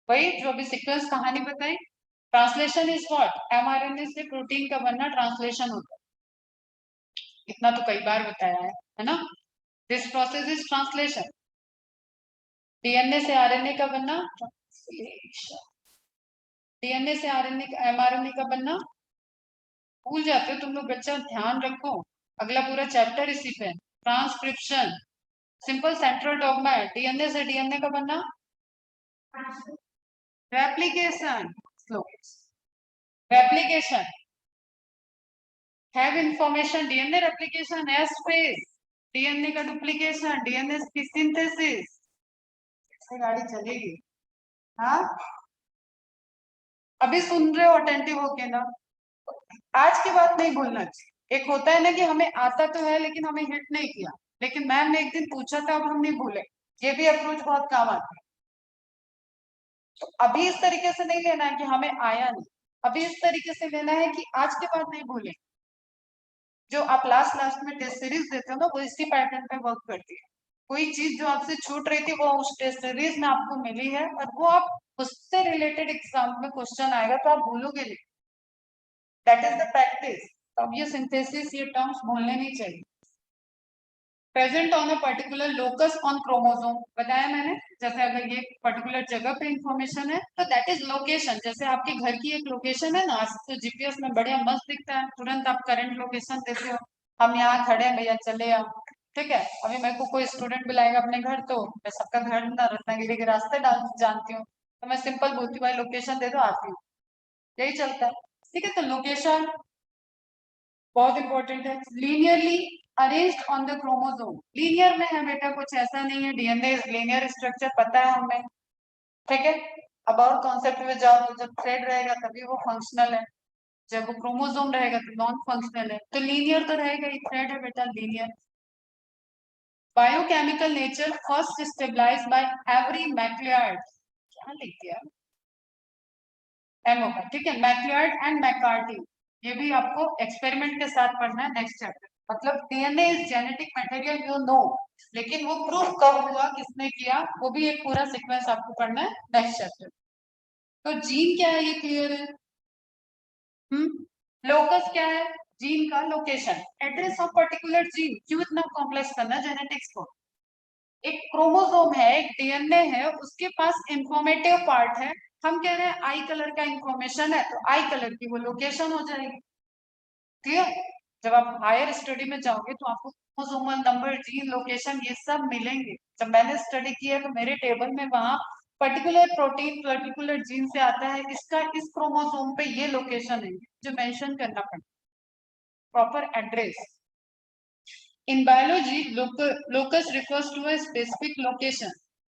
वही जो अभी सीक्वेंस कहानी बताई, ट्रांसलेशन इज व्हाट, एमआरएनए से प्रोटीन का बनना ट्रांसलेशन होता है, इतना तो कई बार बताया है ना। This process is translation, DNA से आरएनए का बनना, डीएनए से आरएनए एमआरएनए का बनना, भूल जाते हो तुम लोग बच्चा, ध्यान रखो, अगला पूरा चैप्टर इसी पे, ट्रांसक्रिप्शन सिंपल सेंट्रल डॉगमा है, डीएनए से डीएनए का बनना, replication, slow, replication, have information, DNA replication, S phase, DNA का डुप्लीकेशन, डीएनए की सिंथेसिस, से गाड़ी चलेगी। हाँ, अभी सुन रहे हो अटेंटिव होके ना, आज की बात नहीं भूलना चाहिए। एक होता है ना कि हमें आता तो है लेकिन हमें हिट नहीं किया, लेकिन मैम ने एक दिन पूछा था, अब हम नहीं भूले, ये भी अप्रोच बहुत काम आता है। तो अभी इस तरीके से नहीं लेना है कि हमें आया नहीं, अभी इस तरीके से लेना है कि आज के बाद नहीं भूले। जो आप लास्ट लास्ट में टेस्ट सीरीज देते हो ना, वो इसी पैटर्न पे वर्क करती है। कोई चीज जो आपसे छूट रही थी वो उस टेस्ट सीरीज में आपको मिली है, और वो आप उससे रिलेटेड एग्जाम में क्वेश्चन आएगा तो आप भूलोगे नहीं, दैट इज द प्रैक्टिस। तो अब ये सिंथेसिस, ये टर्म्स भूलने नहीं चाहिए। Present on a particular locus on chromosome, बताया मैंने, जैसे अगर ये पर्टिकुलर जगह पे इंफॉर्मेशन है तो दैट इज लोकेशन, जैसे आपके घर की एक लोकेशन है ना, आज तो जीपीएस में बढ़िया मस्त दिखता है, तुरंत आप करंट लोकेशन देते हो, हम यहाँ खड़े हैं भैया चले आओ। ठीक है, अभी मेरे को कोई स्टूडेंट बुलाएगा अपने घर तो मैं सबका घर ना रत्नागिरी के रास्ते डाल जानती हूँ, तो मैं सिंपल बोलती हूँ भाई लोकेशन दे दो आती हूँ, यही चलता है। ठीक है, तो लोकेशन बहुत इंपॉर्टेंट है। Linearly arranged on the chromosome, linear में है बेटा, कुछ ऐसा नहीं है, डीएनए लीनियर स्ट्रक्चर पता है हमें, ठीक है। अब और कॉन्सेप्ट में जाओ तो जब थ्रेड रहेगा तभी वो फंक्शनल है, जब वो क्रोमोसोम रहेगा तो नॉन फंक्शनल है। तो लीनियर तो रहेगा ही, थ्रेड है बेटा linear. Biochemical nature first stabilise by Avery MacLeod, क्या लिख दिया एम होगा, ठीक है, मैक्लियार्ड एंड मैकार्टी। ये भी आपको एक्सपेरिमेंट के साथ पढ़ना है नेक्स्ट चैप्टर। मतलब DNA is genetic material you know, लेकिन वो प्रूफ कब हुआ, किसने किया, वो भी एक पूरा सीक्वेंस आपको पढ़ना है नेक्स्ट चैप्टर। तो जीन क्या है ये क्लियर है। लोकस क्या है, जीन का location, address of particular gene. क्यों इतना कॉम्प्लेक्स करना जेनेटिक्स को। एक क्रोमोसोम है, एक डीएनए है, उसके पास इंफॉर्मेटिव पार्ट है। हम कह रहे हैं आई कलर का इंफॉर्मेशन है, तो आई कलर की वो लोकेशन हो जाएगी। क्लियर। जब आप हायर स्टडी में जाओगे तो आपको क्रोमोसोमल नंबर, जीन लोकेशन ये सब मिलेंगे। जब मैंने स्टडी किया तो मेरे टेबल में वहां पर्टिकुलर प्रोटीन पर्टिकुलर जीन से आता है, इसका इस क्रोमोसोम पे ये लोकेशन है, जो मेंशन करना पड़ेगा, proper address. In biology locus refers to a specific location.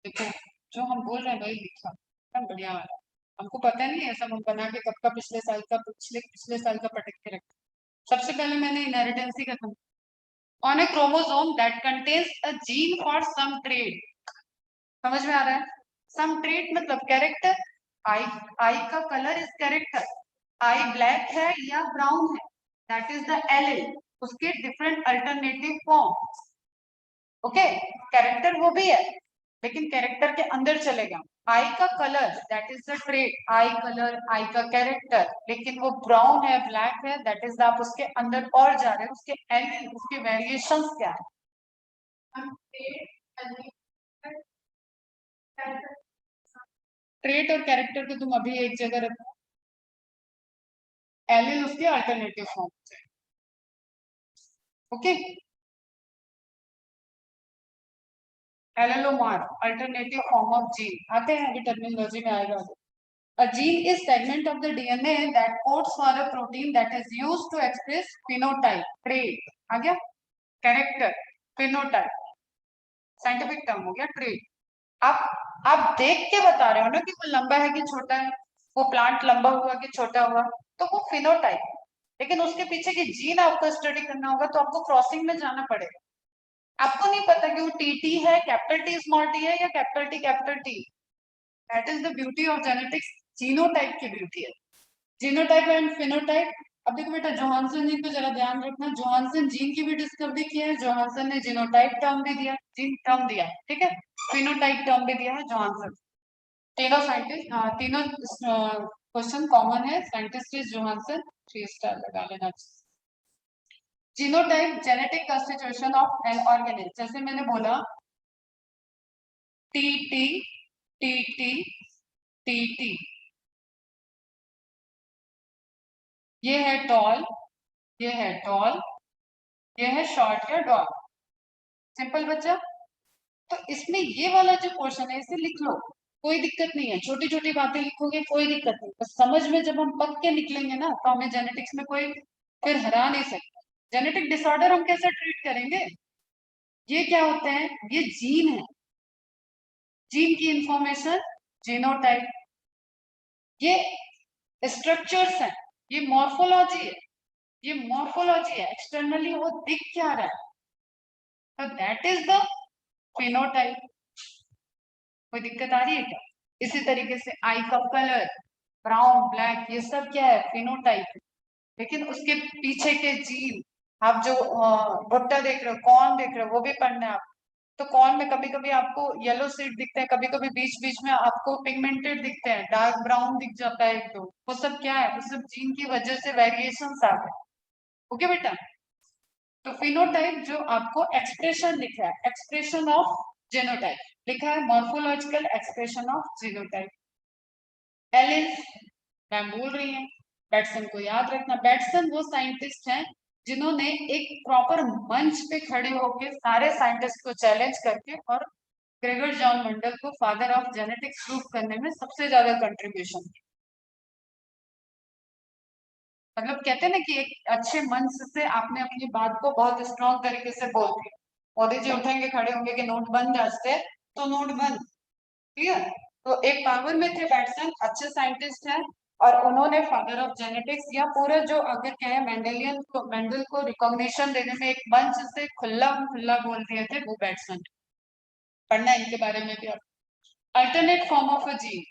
देखो जो हम बोल रहे हैं वही लिखा एकदम बढ़िया वाला। हमको पता नहीं है, सब हम बना के कब का पिछले साल का पिछले पिछले साल का पटक के रखा। सबसे पहले मैंने इनहेरिटेंस ही खत्म। On a chromosome that contains a gene for some trait, समझ में आ रहा है। सम ट्रेट मतलब कैरेक्टर। आई, आई का colour is character. I black है या ब्राउन है, दैट इज द एलील, उसके different alternative form. Okay, character वो भी है, लेकिन कैरेक्टर के अंदर चलेगा। आई का colour that is the trait, eye colour, eye का कैरेक्टर, लेकिन वो ब्राउन है ब्लैक है, दैट इज आप उसके अंदर और जा रहे हैं, उसके एलिमेंट उसके वेरिएशंस क्या है। ट्रेट और कैरेक्टर को तुम अभी एक जगह रखो, एलिल उसके अल्टरनेटिव फॉर्म। ओके, एलेलोमार अल्टरनेटिव फॉर्म ऑफ जीन आते हैं, अभी टर्मिनोलॉजी में आएगा। A gene is segment of the DNA that codes for a protein that is used to express phenotype, trait, आ गया, character, phenotype, साइंटिफिक टर्म हो गया trait. आप देख के बता रहे हो ना कि वो लंबा है कि छोटा है, वो प्लांट लंबा हुआ कि छोटा हुआ, तो वो फिनोटाइप। लेकिन उसके पीछे की जीन आपको स्टडी करना होगा, तो आपको क्रॉसिंग में जाना पड़ेगा। आपको नहीं पता कि वो टी है, कैपिटल टी स्मॉल टी है, या capital T capital T. That is the beauty of genetics, genotype की ब्यूटी है। Genotype and phenotype. अब देखो बेटा, जोहानसन जी को जरा ध्यान रखना, जोहानसन जीन की भी डिस्कवरी की है, जोहानसन ने जीनोटाइप टर्म भी दिया, जीन टर्म दिया है, ठीक है, फिनोटाइप टर्म भी दिया है जोहानसन। तीनों साइंटिस्ट, तीनों क्वेश्चन कॉमन है, साइंटिस्ट इज जोहानसन, 3 स्टार लगा लेना। Genotype genetic constitution of an organism, जैसे मैंने बोला T T T T T T, ये है टॉल, ये है टॉल, ये है शॉर्ट या डॉग। सिंपल बच्चा। तो इसमें ये वाला जो क्वेश्चन है इसे लिख लो, कोई दिक्कत नहीं है, छोटी छोटी बातें लिखोगे कोई दिक्कत नहीं, बस समझ में जब हम पक के निकलेंगे ना तो हमें जेनेटिक्स में कोई फिर हरा नहीं सकता। जेनेटिक डिसऑर्डर हम कैसे ट्रीट करेंगे, ये क्या होते हैं, ये जीन है, जीन की इंफॉर्मेशन जीनोटाइप, ये स्ट्रक्चर्स हैं, ये मॉर्फोलॉजी है, ये मॉर्फोलॉजी है, एक्सटर्नली वो दिख क्या रहा है, तो दैट इज द फिनोटाइप। कोई दिक्कत आ रही है क्या। इसी तरीके से आई का कलर ब्राउन ब्लैक ये सब क्या है, फिनोटाइप। लेकिन उसके पीछे के जीन, आप जो भुट्टा देख रहे हो, कॉर्न देख रहे हो, वो भी पढ़ना है आप। तो कॉर्न में कभी कभी आपको येलो सीड दिखते हैं, कभी कभी बीच बीच में आपको पिगमेंटेड दिखते हैं, डार्क ब्राउन दिख जाता है एक दो, वो सब क्या है, वो सब जीन की वजह से वेरिएशन आ गए। ओके बेटा। तो फिनोटाइप जो आपको एक्सप्रेशन लिखा है, एक्सप्रेशन ऑफ जीनोटाइप लिखा है, morphological expression of genotype. Alice ma'am बोल रही हैं, बैट्सन को याद रखना, बैट्सन वो साइंटिस्ट हैं जिन्होंने एक प्रॉपर मंच पे खड़े होकर सारे साइंटिस्ट को चैलेंज करके और ग्रेगर जॉन मंडल को फादर ऑफ जेनेटिक्स प्रूव करने में सबसे ज्यादा कंट्रीब्यूशन किया। मतलब कहते हैं ना कि एक अच्छे मंच से आपने अपनी बात को बहुत स्ट्रॉन्ग तरीके से बोल दिया। मोदी जी उठेंगे खड़े होंगे कि नोट बंद रास्ते, तो नोट बंद, क्लियर। तो एक पावर में थे बैटसन, अच्छे साइंटिस्ट हैं, और उन्होंने फादर ऑफ जेनेटिक्स या पूरे जो अगर कहे मेंडल को रिकॉग्निशन देने में एक मंच से खुला खुला बोल दिए थे वो बैटसन। पढ़ना इनके बारे में भी। Alternate form of a gene,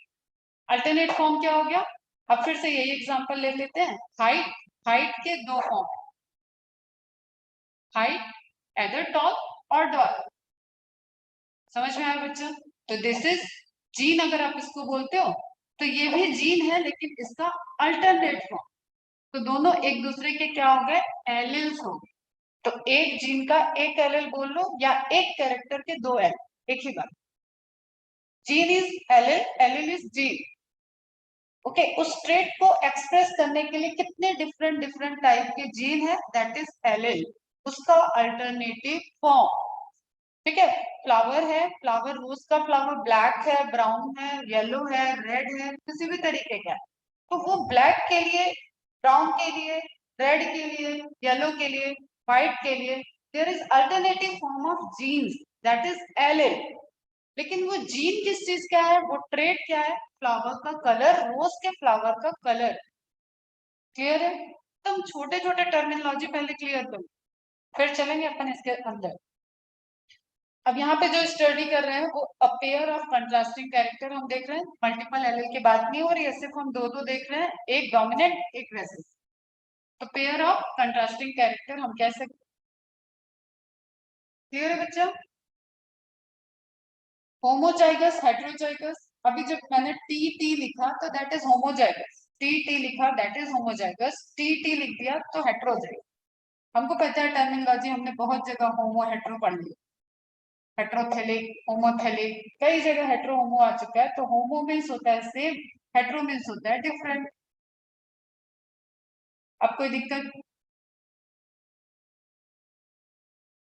alternate form क्या हो गया? अब फिर से यही एग्जांपल ले लेते हैं। हाइट, हाइट के दो फॉर्म, हाइट एदर टॉल और डॉल। समझ में आया बच्चा? तो दिस इज जीन, अगर आप इसको बोलते हो तो ये भी जीन है लेकिन इसका अल्टरनेट फॉर्म। तो दोनों एक दूसरे के क्या हो गए? एलिल्स हो गए। तो एक जीन का एक एलिल बोल लो या एक कैरेक्टर के दो एलिल, एक ही बात। Gene is allele, allele is gene. Okay, उस ट्रेट को एक्सप्रेस करने के लिए कितने डिफरेंट डिफरेंट टाइप के जीन है, दैट इज एलिल, उसका अल्टरनेटिव फॉर्म। ठीक है, फ्लावर है, फ्लावर रोज का फ्लावर ब्लैक है, ब्राउन है, येलो है, रेड है, किसी भी तरीके का, तो वो ब्लैक के लिए, ब्राउन के लिए, रेड के लिए, येलो के लिए, व्हाइट के लिए there is alternative form of genes, that is allele. लेकिन वो जीन किस चीज का है, वो ट्रेट क्या है? फ्लावर का कलर, रोज के फ्लावर का कलर। क्लियर है? तुम छोटे छोटे टर्मिनोलॉजी पहले क्लियर करो, फिर चलेंगे अपन इसके अंदर। अब यहाँ पे जो स्टडी कर रहे हैं वो अपेयर ऑफ कंट्रास्टिंग कैरेक्टर हम देख रहे हैं। मल्टीपल एलिल की बात नहीं हो रही है, सिर्फ हम दो दो देख रहे हैं, एक डोमिनेंट एक रेसिस। तो पेयर ऑफ कंट्रास्टिंग कैरेक्टर हम कह सकते। क्लियर है बच्चा? Homozygous, heterozygous. अभी जब मैंने टी टी लिखा तो that is homozygous, T T लिखा that is homozygous, T T लिख दिया तो हेट्रोजाइगस। हमको पता है टर्मिनोलॉजी, हमने बहुत जगह होमो हेट्रो पढ़ ली। हेट्रोथेलिक, होमोथेलिक, कई जगह हेट्रो होमो आ चुका है। तो होमो मीन्स होता है सेम, हेट्रो मीन्स होता है डिफरेंट। अब कोई दिक्कत?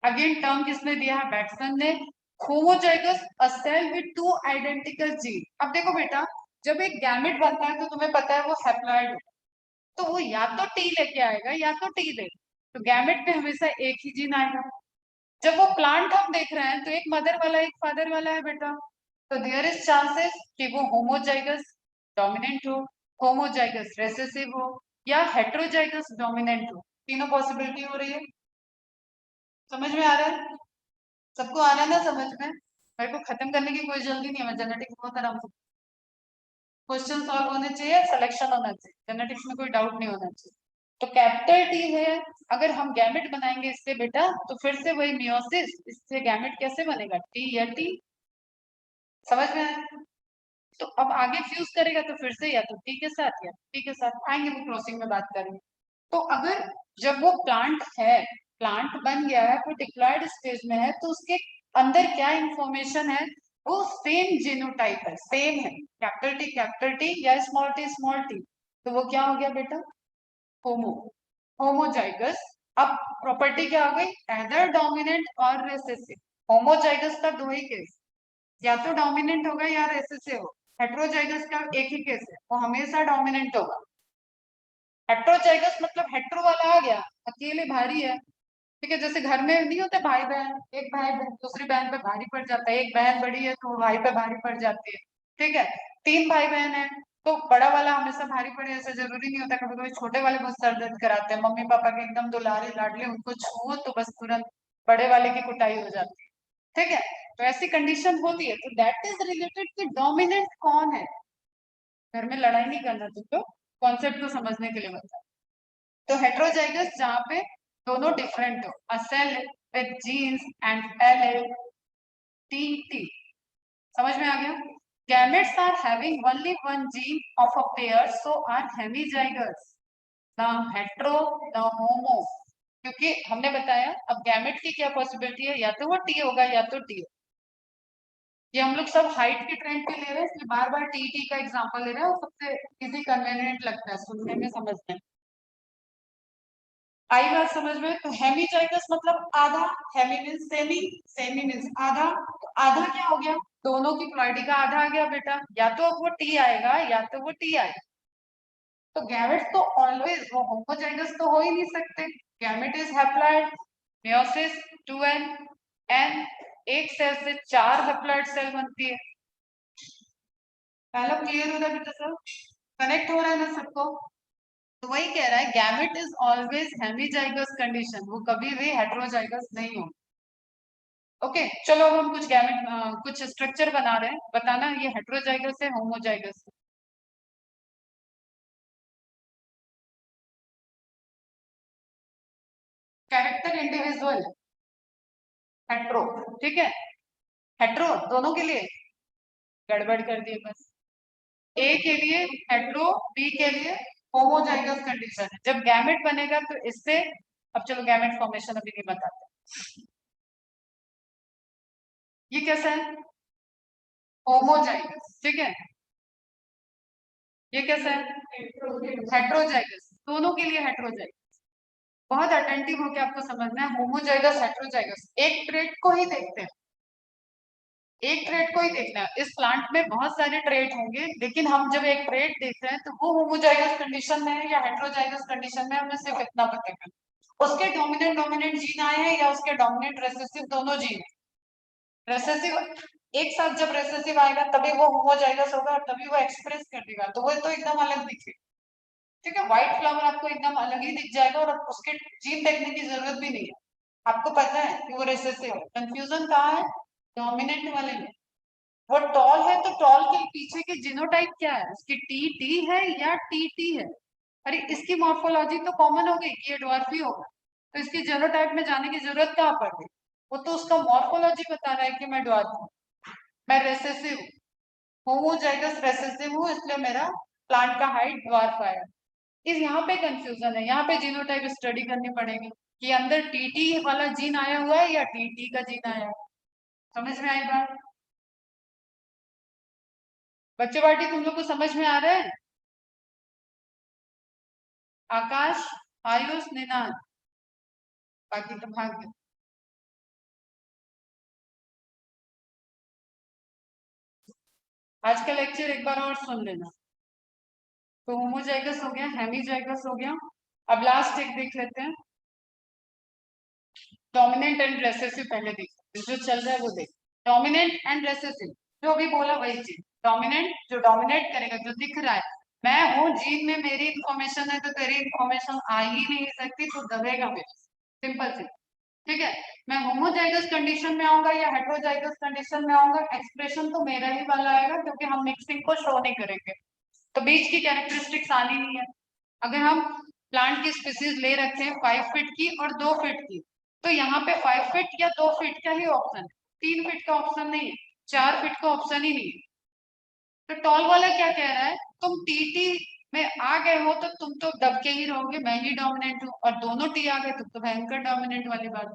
अगेन टर्म किसने दिया है? बैट्समैन ने। Homozygous, a cell with two identical gene. अब देखो बेटा, जब एक गैमेट बनता है तो तुम्हें पता है वो हैप्लॉइड, तो वो या तो टी लेके आएगा या तो टी दे। तो गैमेट में हमेशा एक ही जीन आएगा। जब वो प्लांट हम देख रहे हैं तो एक मदर वाला एक फादर वाला है बेटा। तो देयर इज चांसेस कि वो होमोजाइगस डोमिनेंट हो, होमोजाइगस रेसेसिव हो, या हेट्रोजाइगस डोमिनेंट हो। तीनों पॉसिबिलिटी हो रही है। समझ में आ रहा है? सबको आ रहा है ना समझ में? मेरे को खत्म करने की कोई जल्दी नहीं है, मैं जेनेटिक्स बहुत आराम से, क्वेश्चन सॉल्व होने चाहिए, सिलेक्शन होना चाहिए, जेनेटिक्स में कोई डाउट नहीं होना चाहिए। तो कैपिटल टी है, अगर हम गैमेट बनाएंगे इससे बेटा तो फिर से वही मियोसिस, इससे गैमेट कैसे बनेगा? टी या टी। समझ में आया? तो अब आगे फ्यूज करेगा तो फिर से या तो टी के साथ या टी के साथ आएंगे, वो क्रॉसिंग में बात करेंगे। तो अगर जब वो प्लांट है, प्लांट बन गया है, वो डिप्लॉयड स्टेज में है, तो उसके अंदर क्या इंफॉर्मेशन है? वो सेम जीनोटाइप है, सेम है, कैपिटल टी या स्मॉल टी। तो वो क्या हो गया बेटा? होमो, होमोजाइगस। अब प्रॉपर्टी क्या हो गई? एदर डोमिनेंट और रेसेसिव। होमोजाइगस का दो ही केस, या तो डोमिनेंट होगा या रेसेसिव हो। हेट्रोजाइगस का एक ही केस है, वो हमेशा डोमिनेंट होगा। हेट्रोजाइगस मतलब हेट्रो वाला आ गया, अकेले भारी है। ठीक है, जैसे घर में नहीं होते भाई बहन, एक भाई दूसरी बहन पे भारी पड़ जाता है, एक बहन बड़ी है तो भाई पे भारी पड़ जाती है। ठीक है, तीन भाई बहन है तो बड़ा वाला हमेशा भारी पड़े ऐसा जरूरी नहीं होता, कभी कभी छोटे वाले बहुत सर दर्द कराते हैं, मम्मी पापा के एकदम दुलारे लाडले, उनको छुओ तो बस तुरंत बड़े वाले की कुटाई हो जाती है। ठीक है, तो ऐसी कंडीशन होती है, तो दैट इज रिलेटेड कि डोमिनेंट कौन है। घर में लड़ाई नहीं करना, तुमको कॉन्सेप्ट को समझने के लिए बता। तो हेट्रोजाइगस जहाँ पे दोनों डिफरेंट हो, a cell with genes and L T T. समझ में आ गया? Gametes are having only one gene of a pair, so are hemizygous, ना हेट्रो ना होमो। क्योंकि हमने बताया अब गैमेट की क्या पॉसिबिलिटी है, या तो वो टी होगा या तो टी। ये हम लोग सब हाइट के ट्रेंड पे ले रहे हैं, इसलिए बार बार टी टी का एग्जांपल ले रहे हैं, वो सबसे इजी कन्वीनियंट लगता है सुनने में समझने में। आई बात समझ में? तो हेमीजाइगस मतलब आधा, hemi means semi, semi means आधा, तो आधा क्या हो गया? दोनों की प्लॉइडी का आधा आ गया बेटा, या तो अब वो टी आएगा या तो वो टी आएगा। तो गैमेट तो ऑलवेज, वो होमोजाइगस तो हो ही नहीं सकते। Gamete is haploid, meiosis 2n, n एक सेल से चार हैप्लॉइड सेल बनती है। पहला क्लियर हो रहा है बेटा सब? कनेक्ट हो रहा है ना सबको? तो वही कह रहा है gamete is always hemizygous condition, वो कभी भी हेटेरोजाइगस नहीं हो। ओके चलो अब हम कुछ गैमेट कुछ स्ट्रक्चर बना रहे हैं, बताना ये हेटेरोजाइगस है होमोजाइगस है। कैरेक्टर इंडिविजुअल हेट्रो, ठीक है, हेट्रो दोनों के लिए गड़बड़ कर दिए बस। ए के लिए हेट्रो, बी के लिए होमोजाइगस कंडीशन है। जब गैमेट बनेगा तो इससे, अब चलो गैमेट फॉर्मेशन अभी नहीं बताते। ये कैसा है? होमोजाइगस, ठीक है। ये कैसा है? हेट्रोजाइगस, दोनों के लिए हेट्रोजाइगस। बहुत अटेंटिव होकर आपको समझना है, होमोजाइगस हेट्रोजाइगस एक ट्रेट को ही देखते हैं, एक ट्रेट को ही देखना है। इस प्लांट में बहुत सारे ट्रेट होंगे, लेकिन हम जब एक ट्रेट देख रहे हैं तो वो होमोजाइगस कंडीशन में है या हेट्रोजाइगस कंडीशन में, हमें सिर्फ इतना पता है उसके डोमिनेंट डोमिनेंट जीन आए हैं या उसके डोमिनेंट रेसेसिव दोनों जीन। रेसेसिव एक साथ जब रेसेसिव आएगा तभी वो होमोजाइगस होगा और तभी वो एक्सप्रेस कर देगा, तो वो तो एकदम अलग दिखेगा। ठीक है, व्हाइट फ्लावर आपको एकदम अलग ही दिख जाएगा और उसके जीन देखने की जरूरत भी नहीं है, आपको पता है कि वो रेसेसिव है। कंफ्यूजन कहाँ है? डोमिनेंट वाले में। वो टॉल है तो टॉल के पीछे के जीनोटाइप क्या है, उसकी टी टी है या टी टी है? अरे इसकी मॉर्फोलॉजी तो कॉमन हो गई कि ये ड्वार्फ ही होगा, तो इसकी जीनोटाइप में जाने की जरूरत कहाँ पड़ गई? वो तो उसका मॉर्फोलॉजी बता रहा है कि मैं ड्वार्फ हूँ, मैं रेसेसिव हूँ, होमोजाइगस रेसेसिव हूँ, इसलिए मेरा प्लांट का हाइट ड्वार्फ आया। इस यहाँ पे कंफ्यूजन है, यहाँ पे जीनोटाइप स्टडी करनी पड़ेगी कि अंदर टीटी वाला जीन आया हुआ है या टीटी का जीन आया है। समझ में आई बात? बच्चे पार्टी तुम लोग को समझ में आ रहा है? आकाश, आयुष, निनाद, बाकी तो भाग गए। आज का लेक्चर एक बार और सुन लेना। तो होमोजाइगस हो गया, हेमीजाइगस हो गया। अब लास्ट एक देख लेते हैं, डोमिनेंट एंड रेसेसिव पहले देख लेते हैं, जो चल रहा है वो देख। डोमिनेंट एंड रेसेसिव, जो अभी बोला वही चीज। डोमिनेंट जो डोमिनेट करेगा, जो दिख रहा है, मैं हूँ जीन में मेरी इंफॉर्मेशन है तो तेरी इंफॉर्मेशन आ ही नहीं सकती, तो दबेगा मेरे। सिंपल सी, ठीक है। मैं होमोजाइगस कंडीशन में आऊंगा या हेट्रोजाइगस कंडीशन में आऊंगा, एक्सप्रेशन तो मेरा ही वाला आएगा क्योंकि हम मिक्सिंग को शो नहीं करेंगे, तो बीच की कैरेक्टरिस्टिक्स आनी नहीं है। अगर हम प्लांट की स्पीसीज ले रखे हैं 5 फीट की और 2 फीट की, तो यहाँ पे 5 फीट या 2 फीट का ही ऑप्शन है, 3 फीट का ऑप्शन नहीं है, 4 फीट का ऑप्शन ही नहीं है। तो टॉल वाला क्या कह रहा है, तुम टीटी में आ गए हो तो तुम तो दब के ही रहोगे, मैं ही डोमिनेंट हूँ, और दोनों टी आ गए तो भयंकर डोमिनेंट वाली बात है,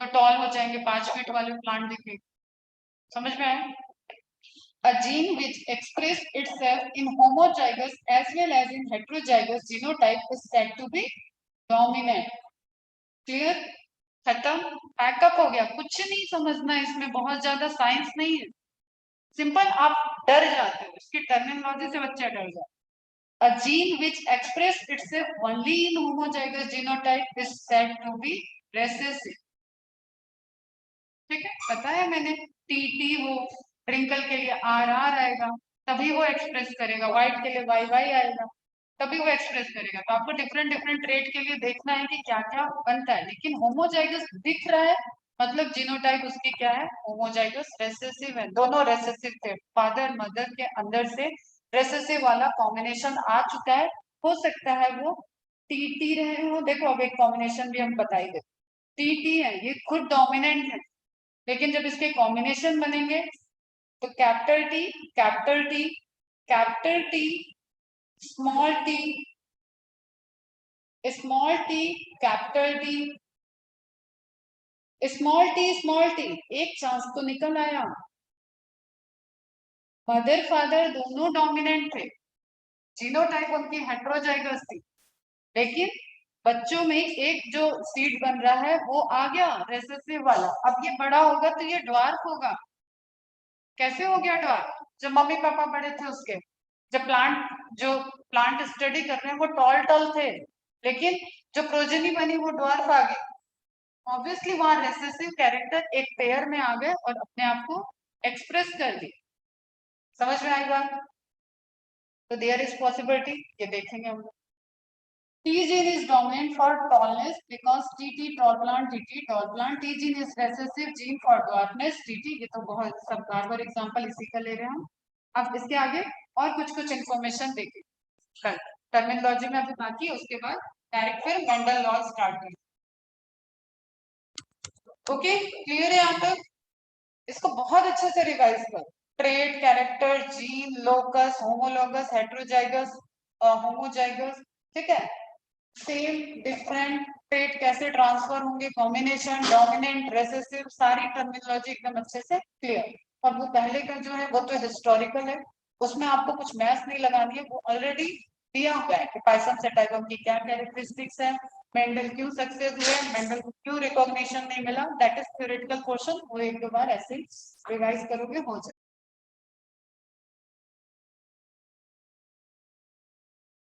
तो टॉल हो जाएंगे, 5 फीट वाले प्लांट दिखेंगे। समझ में आया? A gene which express itself in homozygous as well as in heterozygous genotype is said to be dominant. Clear? खत्म, पैकअप हो गया, कुछ नहीं समझना है इसमें, बहुत ज्यादा साइंस नहीं है, सिंपल। आप डर जाते हो इसकी टर्मिनोलॉजी से, बच्चा डर जाता है। A gene which express itself only in homozygous genotype is said to be recessive. ठीक है, बताया मैंने, टी टी वो ट्रिंकल के लिए आर आर आएगा, तभी वो एक्सप्रेस करेगा, व्हाइट के लिए वाई वाई आएगा, तभी वो एक्सप्रेस करेगा। तो आपको डिफरेंट डिफरेंट ट्रेड के लिए देखना है कि क्या क्या बनता है, लेकिन होमोजाइगस दिख रहा है मतलब जीनोटाइप उसकी क्या है, होमोजाइगस रेसेसिव है, दोनों रेसेसिव थे, फादर मदर के अंदर से रेसेसिव वाला कॉम्बिनेशन आ चुका है। हो सकता है वो टी टी रहे हो, देखो अब एक कॉम्बिनेशन भी हम बताएंगे, टी टी है, ये खुद डोमिनेंट है, लेकिन जब इसके कॉम्बिनेशन बनेंगे तो capital T, capital T, capital T, small T, small T, capital T, small T, एक चांस तो निकल आया। मदर फादर दोनों डोमिनेंट थे, जीनोटाइप उनकी हेट्रोजाइगस थी, लेकिन बच्चों में एक जो सीड बन रहा है वो आ गया रेसेसिव वाला, अब ये बड़ा होगा तो ये ड्वार्फ होगा। कैसे हो गया ड्वार्फ? जब मम्मी पापा बड़े थे उसके, जब प्लांट स्टडी कर रहे हैं वो टॉल टॉल थे, लेकिन जो प्रोजेनी बनी वो ड्वार्फ आ गई। ऑब्वियसली वहां रेसेसिव कैरेक्टर एक पेयर में आ गए और अपने आप को एक्सप्रेस कर दी। समझ में आई बात? तो देयर इज पॉसिबिलिटी, ये देखेंगे हम। T gene is dominant for tallness because TT tall plant, TT tall plant. T gene is recessive gene for dwarfness, TT. ये तो बहुत सब बार एग्जांपल इसी का ले रहे हैं हम। अब इसके आगे और कुछ इंफॉर्मेशन देखिए, कल टर्मिनोलॉजी में अभी बाकी, उसके बाद डायरेक्ट फिर मेंडल लॉ स्टार्ट करें। ओके, क्लियर है यहाँ तक? इसको बहुत अच्छे से रिवाइज कर। Trait, character, gene, locus, homologous, heterozygous, homozygous, ठीक है। सेम, डिफरेंट, ट्रेट कैसे ट्रांसफर होंगे, कॉम्बिनेशन, डोमिनेंट, रेसेसिव, सारी टर्मिनोलॉजी एकदम अच्छे से क्लियर। और वो पहले का जो है वो तो हिस्टोरिकल है, उसमें आपको कुछ मैथ्स नहीं लगानी है, वो ऑलरेडी दिया हुआ है कि पाइथन सेटाइगम की क्या कैरेक्टरिस्टिक्स है, मेंडल क्यों सक्सेस हुए, मेंडल को क्यों रिकॉग्निशन नहीं मिला, दैट इज थ्योरेटिकल क्वेश्चन। वो एक दो बार ऐसे रिवाइज करोगे हो जाए।